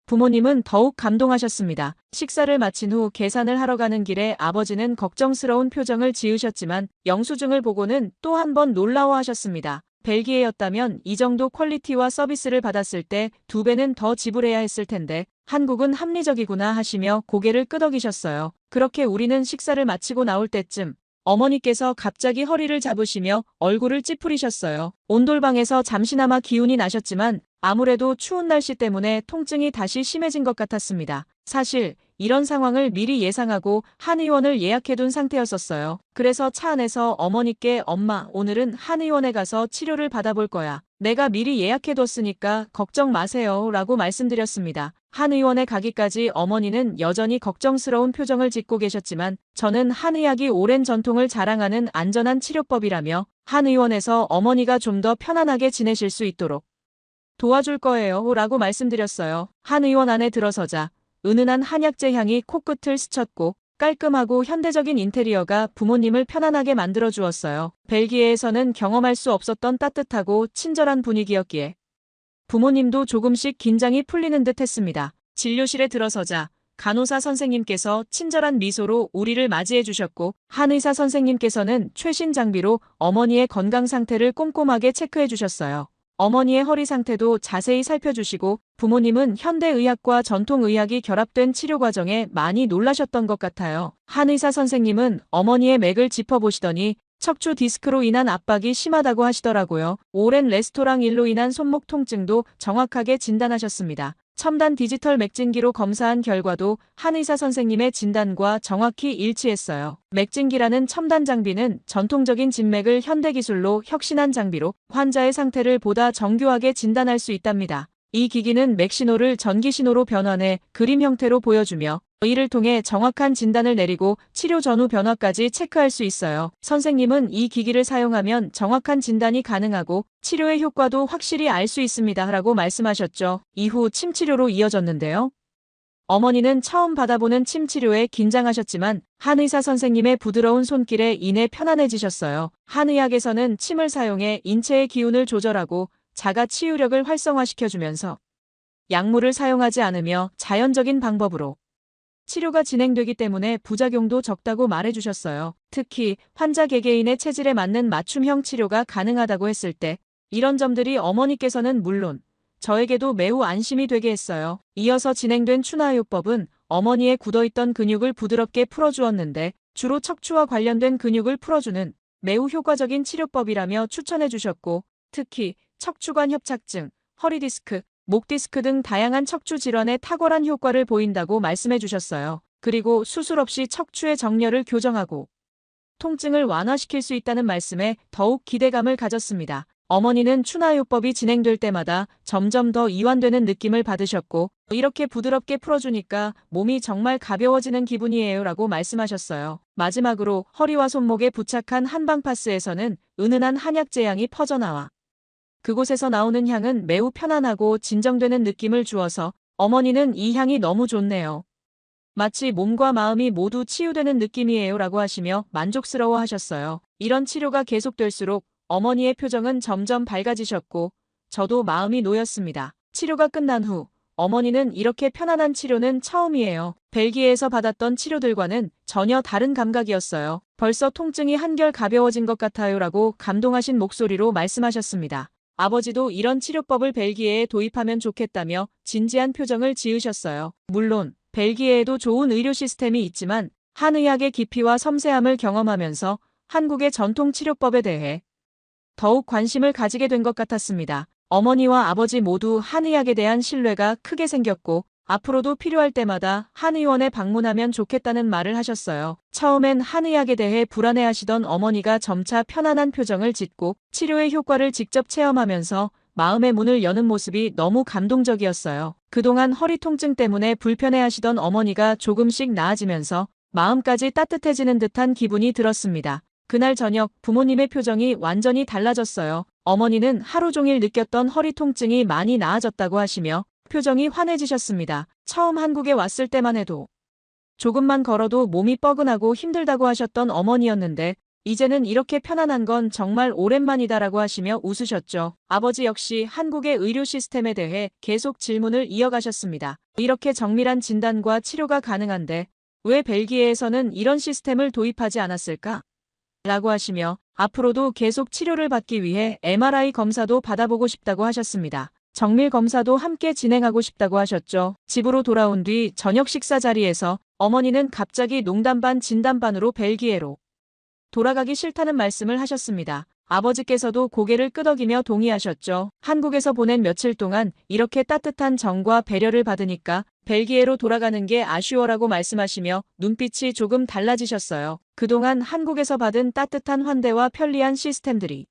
부모님은 더욱 감동하셨습니다. 식사를 마친 후 계산을 하러 가는 길에 아버지는 걱정스러운 표정을 지으셨지만 영수증을 보고는 또 한 번 놀라워하셨습니다. 벨기에였다면 이 정도 퀄리티와 서비스를 받았을 때 2배는 더 지불해야 했을 텐데 한국은 합리적이구나 하시며 고개를 끄덕이셨어요. 그렇게 우리는 식사를 마치고 나올 때쯤 어머니께서 갑자기 허리를 잡으시며 얼굴을 찌푸리셨어요. 온돌방에서 잠시나마 기운이 나셨지만 아무래도 추운 날씨 때문에 통증이 다시 심해진 것 같았습니다. 사실 이런 상황을 미리 예상하고 한의원을 예약해둔 상태였었어요. 그래서 차 안에서 어머니께 엄마, 오늘은 한의원에 가서 치료를 받아볼 거야. 내가 미리 예약해뒀으니까 걱정 마세요 라고 말씀드렸습니다. 한의원에 가기까지 어머니는 여전히 걱정스러운 표정을 짓고 계셨지만 저는 한의학이 오랜 전통을 자랑하는 안전한 치료법이라며 한의원에서 어머니가 좀 더 편안하게 지내실 수 있도록 도와줄 거예요 라고 말씀드렸어요. 한의원 안에 들어서자 은은한 한약재 향이 코끝을 스쳤고 깔끔하고 현대적인 인테리어가 부모님을 편안하게 만들어 주었어요. 벨기에에서는 경험할 수 없었던 따뜻하고 친절한 분위기였기에 부모님도 조금씩 긴장이 풀리는 듯 했습니다. 진료실에 들어서자 간호사 선생님께서 친절한 미소로 우리를 맞이해 주셨고 한의사 선생님께서는 최신 장비로 어머니의 건강 상태를 꼼꼼하게 체크해 주셨어요. 어머니의 허리 상태도 자세히 살펴주시고 부모님은 현대의학과 전통의학이 결합된 치료 과정에 많이 놀라셨던 것 같아요. 한의사 선생님은 어머니의 맥을 짚어보시더니 척추 디스크로 인한 압박이 심하다고 하시더라고요. 오랜 레스토랑 일로 인한 손목 통증도 정확하게 진단하셨습니다. 첨단 디지털 맥진기로 검사한 결과도 한의사 선생님의 진단과 정확히 일치했어요. 맥진기라는 첨단 장비는 전통적인 진맥을 현대기술로 혁신한 장비로 환자의 상태를 보다 정교하게 진단할 수 있답니다. 이 기기는 맥신호를 전기신호로 변환해 그림 형태로 보여주며 이를 통해 정확한 진단을 내리고 치료 전후 변화까지 체크할 수 있어요. 선생님은 이 기기를 사용하면 정확한 진단이 가능하고 치료의 효과도 확실히 알 수 있습니다 라고 말씀하셨죠. 이후 침 치료로 이어졌는데요. 어머니는 처음 받아보는 침 치료에 긴장하셨지만 한의사 선생님의 부드러운 손길에 인해 편안해지셨어요. 한의학에서는 침을 사용해 인체의 기운을 조절하고 자가 치유력을 활성화시켜주면서 약물을 사용하지 않으며 자연적인 방법으로 치료가 진행되기 때문에 부작용도 적다고 말해주셨어요. 특히 환자 개개인의 체질에 맞는 맞춤형 치료가 가능하다고 했을 때 이런 점들이 어머니께서는 물론 저에게도 매우 안심이 되게 했어요. 이어서 진행된 추나요법은 어머니의 굳어있던 근육을 부드럽게 풀어주었는데 주로 척추와 관련된 근육을 풀어주는 매우 효과적인 치료법이라며 추천해 주셨고 특히 척추관 협착증, 허리 디스크, 목 디스크 등 다양한 척추 질환에 탁월한 효과를 보인다고 말씀해 주셨어요. 그리고 수술 없이 척추의 정렬을 교정하고 통증을 완화시킬 수 있다는 말씀에 더욱 기대감을 가졌습니다. 어머니는 추나요법이 진행될 때마다 점점 더 이완되는 느낌을 받으셨고 이렇게 부드럽게 풀어주니까 몸이 정말 가벼워지는 기분이에요 라고 말씀하셨어요. 마지막으로 허리와 손목에 부착한 한방파스에서는 은은한 한약재 향이 퍼져나와 그곳에서 나오는 향은 매우 편안하고 진정되는 느낌을 주어서 어머니는 이 향이 너무 좋네요. 마치 몸과 마음이 모두 치유되는 느낌이에요 라고 하시며 만족스러워 하셨어요. 이런 치료가 계속될수록 어머니의 표정은 점점 밝아지셨고 저도 마음이 놓였습니다. 치료가 끝난 후 어머니는 이렇게 편안한 치료는 처음이에요. 벨기에에서 받았던 치료들과는 전혀 다른 감각이었어요. 벌써 통증이 한결 가벼워진 것 같아요 라고 감동하신 목소리로 말씀하셨습니다. 아버지도 이런 치료법을 벨기에에 도입하면 좋겠다며 진지한 표정을 지으셨어요. 물론 벨기에에도 좋은 의료 시스템이 있지만 한의학의 깊이와 섬세함을 경험하면서 한국의 전통 치료법에 대해 더욱 관심을 가지게 된 것 같았습니다. 어머니와 아버지 모두 한의학에 대한 신뢰가 크게 생겼고 앞으로도 필요할 때마다 한의원에 방문하면 좋겠다는 말을 하셨어요. 처음엔 한의학에 대해 불안해하시던 어머니가 점차 편안한 표정을 짓고 치료의 효과를 직접 체험하면서 마음의 문을 여는 모습이 너무 감동적이었어요. 그동안 허리 통증 때문에 불편해하시던 어머니가 조금씩 나아지면서 마음까지 따뜻해지는 듯한 기분이 들었습니다. 그날 저녁 부모님의 표정이 완전히 달라졌어요. 어머니는 하루 종일 느꼈던 허리 통증이 많이 나아졌다고 하시며 표정이 환해지셨습니다. 처음 한국에 왔을 때만 해도 조금만 걸어도 몸이 뻐근하고 힘들다고 하셨던 어머니였는데 이제는 이렇게 편안한 건 정말 오랜만이다라고 하시며 웃으셨죠. 아버지 역시 한국의 의료 시스템에 대해 계속 질문을 이어가셨습니다. 이렇게 정밀한 진단과 치료가 가능한데 왜 벨기에에서는 이런 시스템을 도입하지 않았을까? 라고 하시며 앞으로도 계속 치료를 받기 위해 MRI 검사도 받아보고 싶다고 하셨습니다. 정밀 검사도 함께 진행하고 싶다고 하셨죠. 집으로 돌아온 뒤 저녁 식사 자리에서 어머니는 갑자기 농담 반 진담 반으로 벨기에로 돌아가기 싫다는 말씀을 하셨습니다. 아버지께서도 고개를 끄덕이며 동의하셨죠. 한국에서 보낸 며칠 동안 이렇게 따뜻한 정과 배려를 받으니까 벨기에로 돌아가는 게 아쉬워라고 말씀하시며 눈빛이 조금 달라지셨어요. 그동안 한국에서 받은 따뜻한 환대와 편리한 시스템들이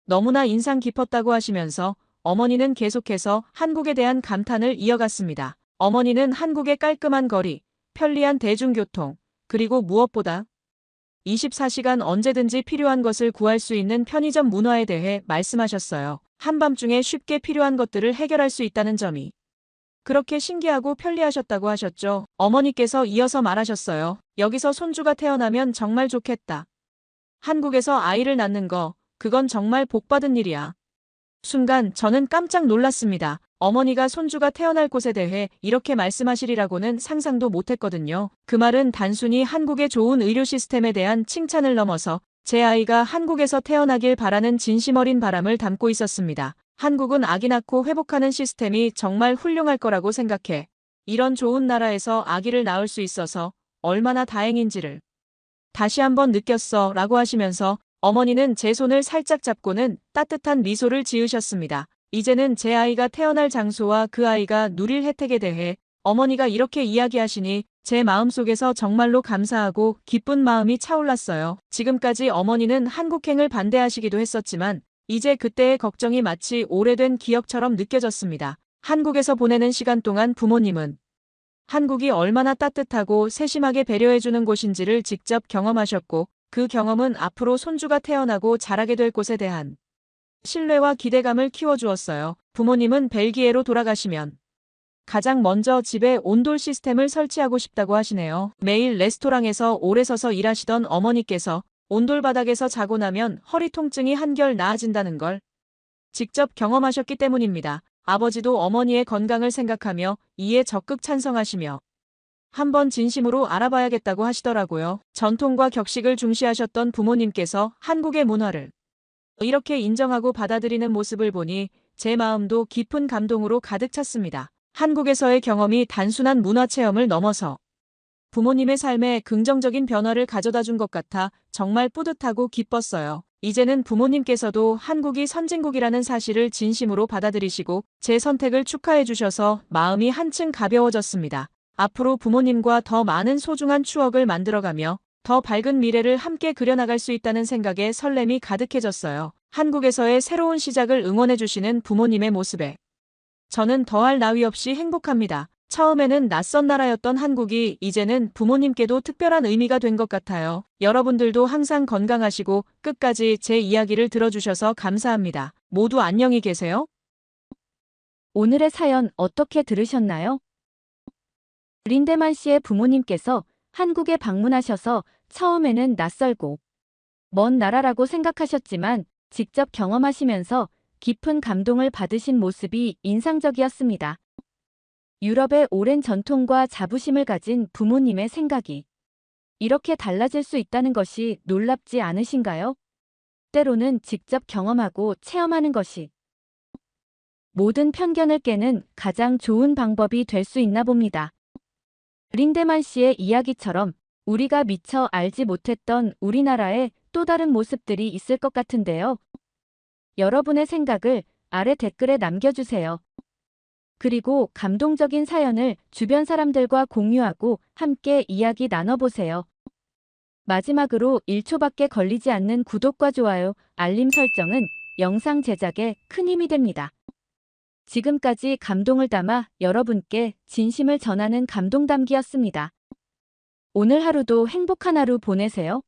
너무나 인상 깊었다고 하시면서 어머니는 계속해서 한국에 대한 감탄을 이어갔습니다. 어머니는 한국의 깔끔한 거리, 편리한 대중교통, 그리고 무엇보다 24시간 언제든지 필요한 것을 구할 수 있는 편의점 문화에 대해 말씀하셨어요. 한밤중에 쉽게 필요한 것들을 해결할 수 있다는 점이 그렇게 신기하고 편리하셨다고 하셨죠. 어머니께서 이어서 말하셨어요. 여기서 손주가 태어나면 정말 좋겠다. 한국에서 아이를 낳는 거, 그건 정말 복받은 일이야. 순간 저는 깜짝 놀랐습니다. 어머니가 손주가 태어날 곳에 대해 이렇게 말씀하시리라고는 상상도 못했거든요. 그 말은 단순히 한국의 좋은 의료 시스템에 대한 칭찬을 넘어서 제 아이가 한국에서 태어나길 바라는 진심 어린 바람을 담고 있었습니다. 한국은 아기 낳고 회복하는 시스템이 정말 훌륭할 거라고 생각해. 이런 좋은 나라에서 아기를 낳을 수 있어서 얼마나 다행인지를 다시 한번 느꼈어 라고 하시면서 어머니는 제 손을 살짝 잡고는 따뜻한 미소를 지으셨습니다. 이제는 제 아이가 태어날 장소와 그 아이가 누릴 혜택에 대해 어머니가 이렇게 이야기하시니 제 마음속에서 정말로 감사하고 기쁜 마음이 차올랐어요. 지금까지 어머니는 한국행을 반대하시기도 했었지만 이제 그때의 걱정이 마치 오래된 기억처럼 느껴졌습니다. 한국에서 보내는 시간 동안 부모님은 한국이 얼마나 따뜻하고 세심하게 배려해주는 곳인지를 직접 경험하셨고 그 경험은 앞으로 손주가 태어나고 자라게 될 곳에 대한 신뢰와 기대감을 키워주었어요. 부모님은 벨기에로 돌아가시면 가장 먼저 집에 온돌 시스템을 설치하고 싶다고 하시네요. 매일 레스토랑에서 오래 서서 일하시던 어머니께서 온돌 바닥에서 자고 나면 허리 통증이 한결 나아진다는 걸 직접 경험하셨기 때문입니다. 아버지도 어머니의 건강을 생각하며 이에 적극 찬성하시며 한번 진심으로 알아봐야겠다고 하시더라고요. 전통과 격식을 중시하셨던 부모님께서 한국의 문화를 이렇게 인정하고 받아들이는 모습을 보니 제 마음도 깊은 감동으로 가득 찼습니다. 한국에서의 경험이 단순한 문화 체험을 넘어서 부모님의 삶에 긍정적인 변화를 가져다 준 것 같아 정말 뿌듯하고 기뻤어요. 이제는 부모님께서도 한국이 선진국이라는 사실을 진심으로 받아들이시고 제 선택을 축하해 주셔서 마음이 한층 가벼워졌습니다. 앞으로 부모님과 더 많은 소중한 추억을 만들어가며 더 밝은 미래를 함께 그려나갈 수 있다는 생각에 설렘이 가득해졌어요. 한국에서의 새로운 시작을 응원해주시는 부모님의 모습에 저는 더할 나위 없이 행복합니다. 처음에는 낯선 나라였던 한국이 이제는 부모님께도 특별한 의미가 된 것 같아요. 여러분들도 항상 건강하시고 끝까지 제 이야기를 들어주셔서 감사합니다. 모두 안녕히 계세요. 오늘의 사연 어떻게 들으셨나요? 린데만 씨의 부모님께서 한국에 방문하셔서 처음에는 낯설고 먼 나라라고 생각하셨지만 직접 경험하시면서 깊은 감동을 받으신 모습이 인상적이었습니다. 유럽의 오랜 전통과 자부심을 가진 부모님의 생각이 이렇게 달라질 수 있다는 것이 놀랍지 않으신가요? 때로는 직접 경험하고 체험하는 것이 모든 편견을 깨는 가장 좋은 방법이 될 수 있나 봅니다. 린데만 씨의 이야기처럼 우리가 미처 알지 못했던 우리나라의 또 다른 모습들이 있을 것 같은데요. 여러분의 생각을 아래 댓글에 남겨주세요. 그리고 감동적인 사연을 주변 사람들과 공유하고 함께 이야기 나눠보세요. 마지막으로 1초밖에 걸리지 않는 구독과 좋아요, 알림 설정은 영상 제작에 큰 힘이 됩니다. 지금까지 감동을 담아 여러분께 진심을 전하는 감동담기였습니다. 오늘 하루도 행복한 하루 보내세요.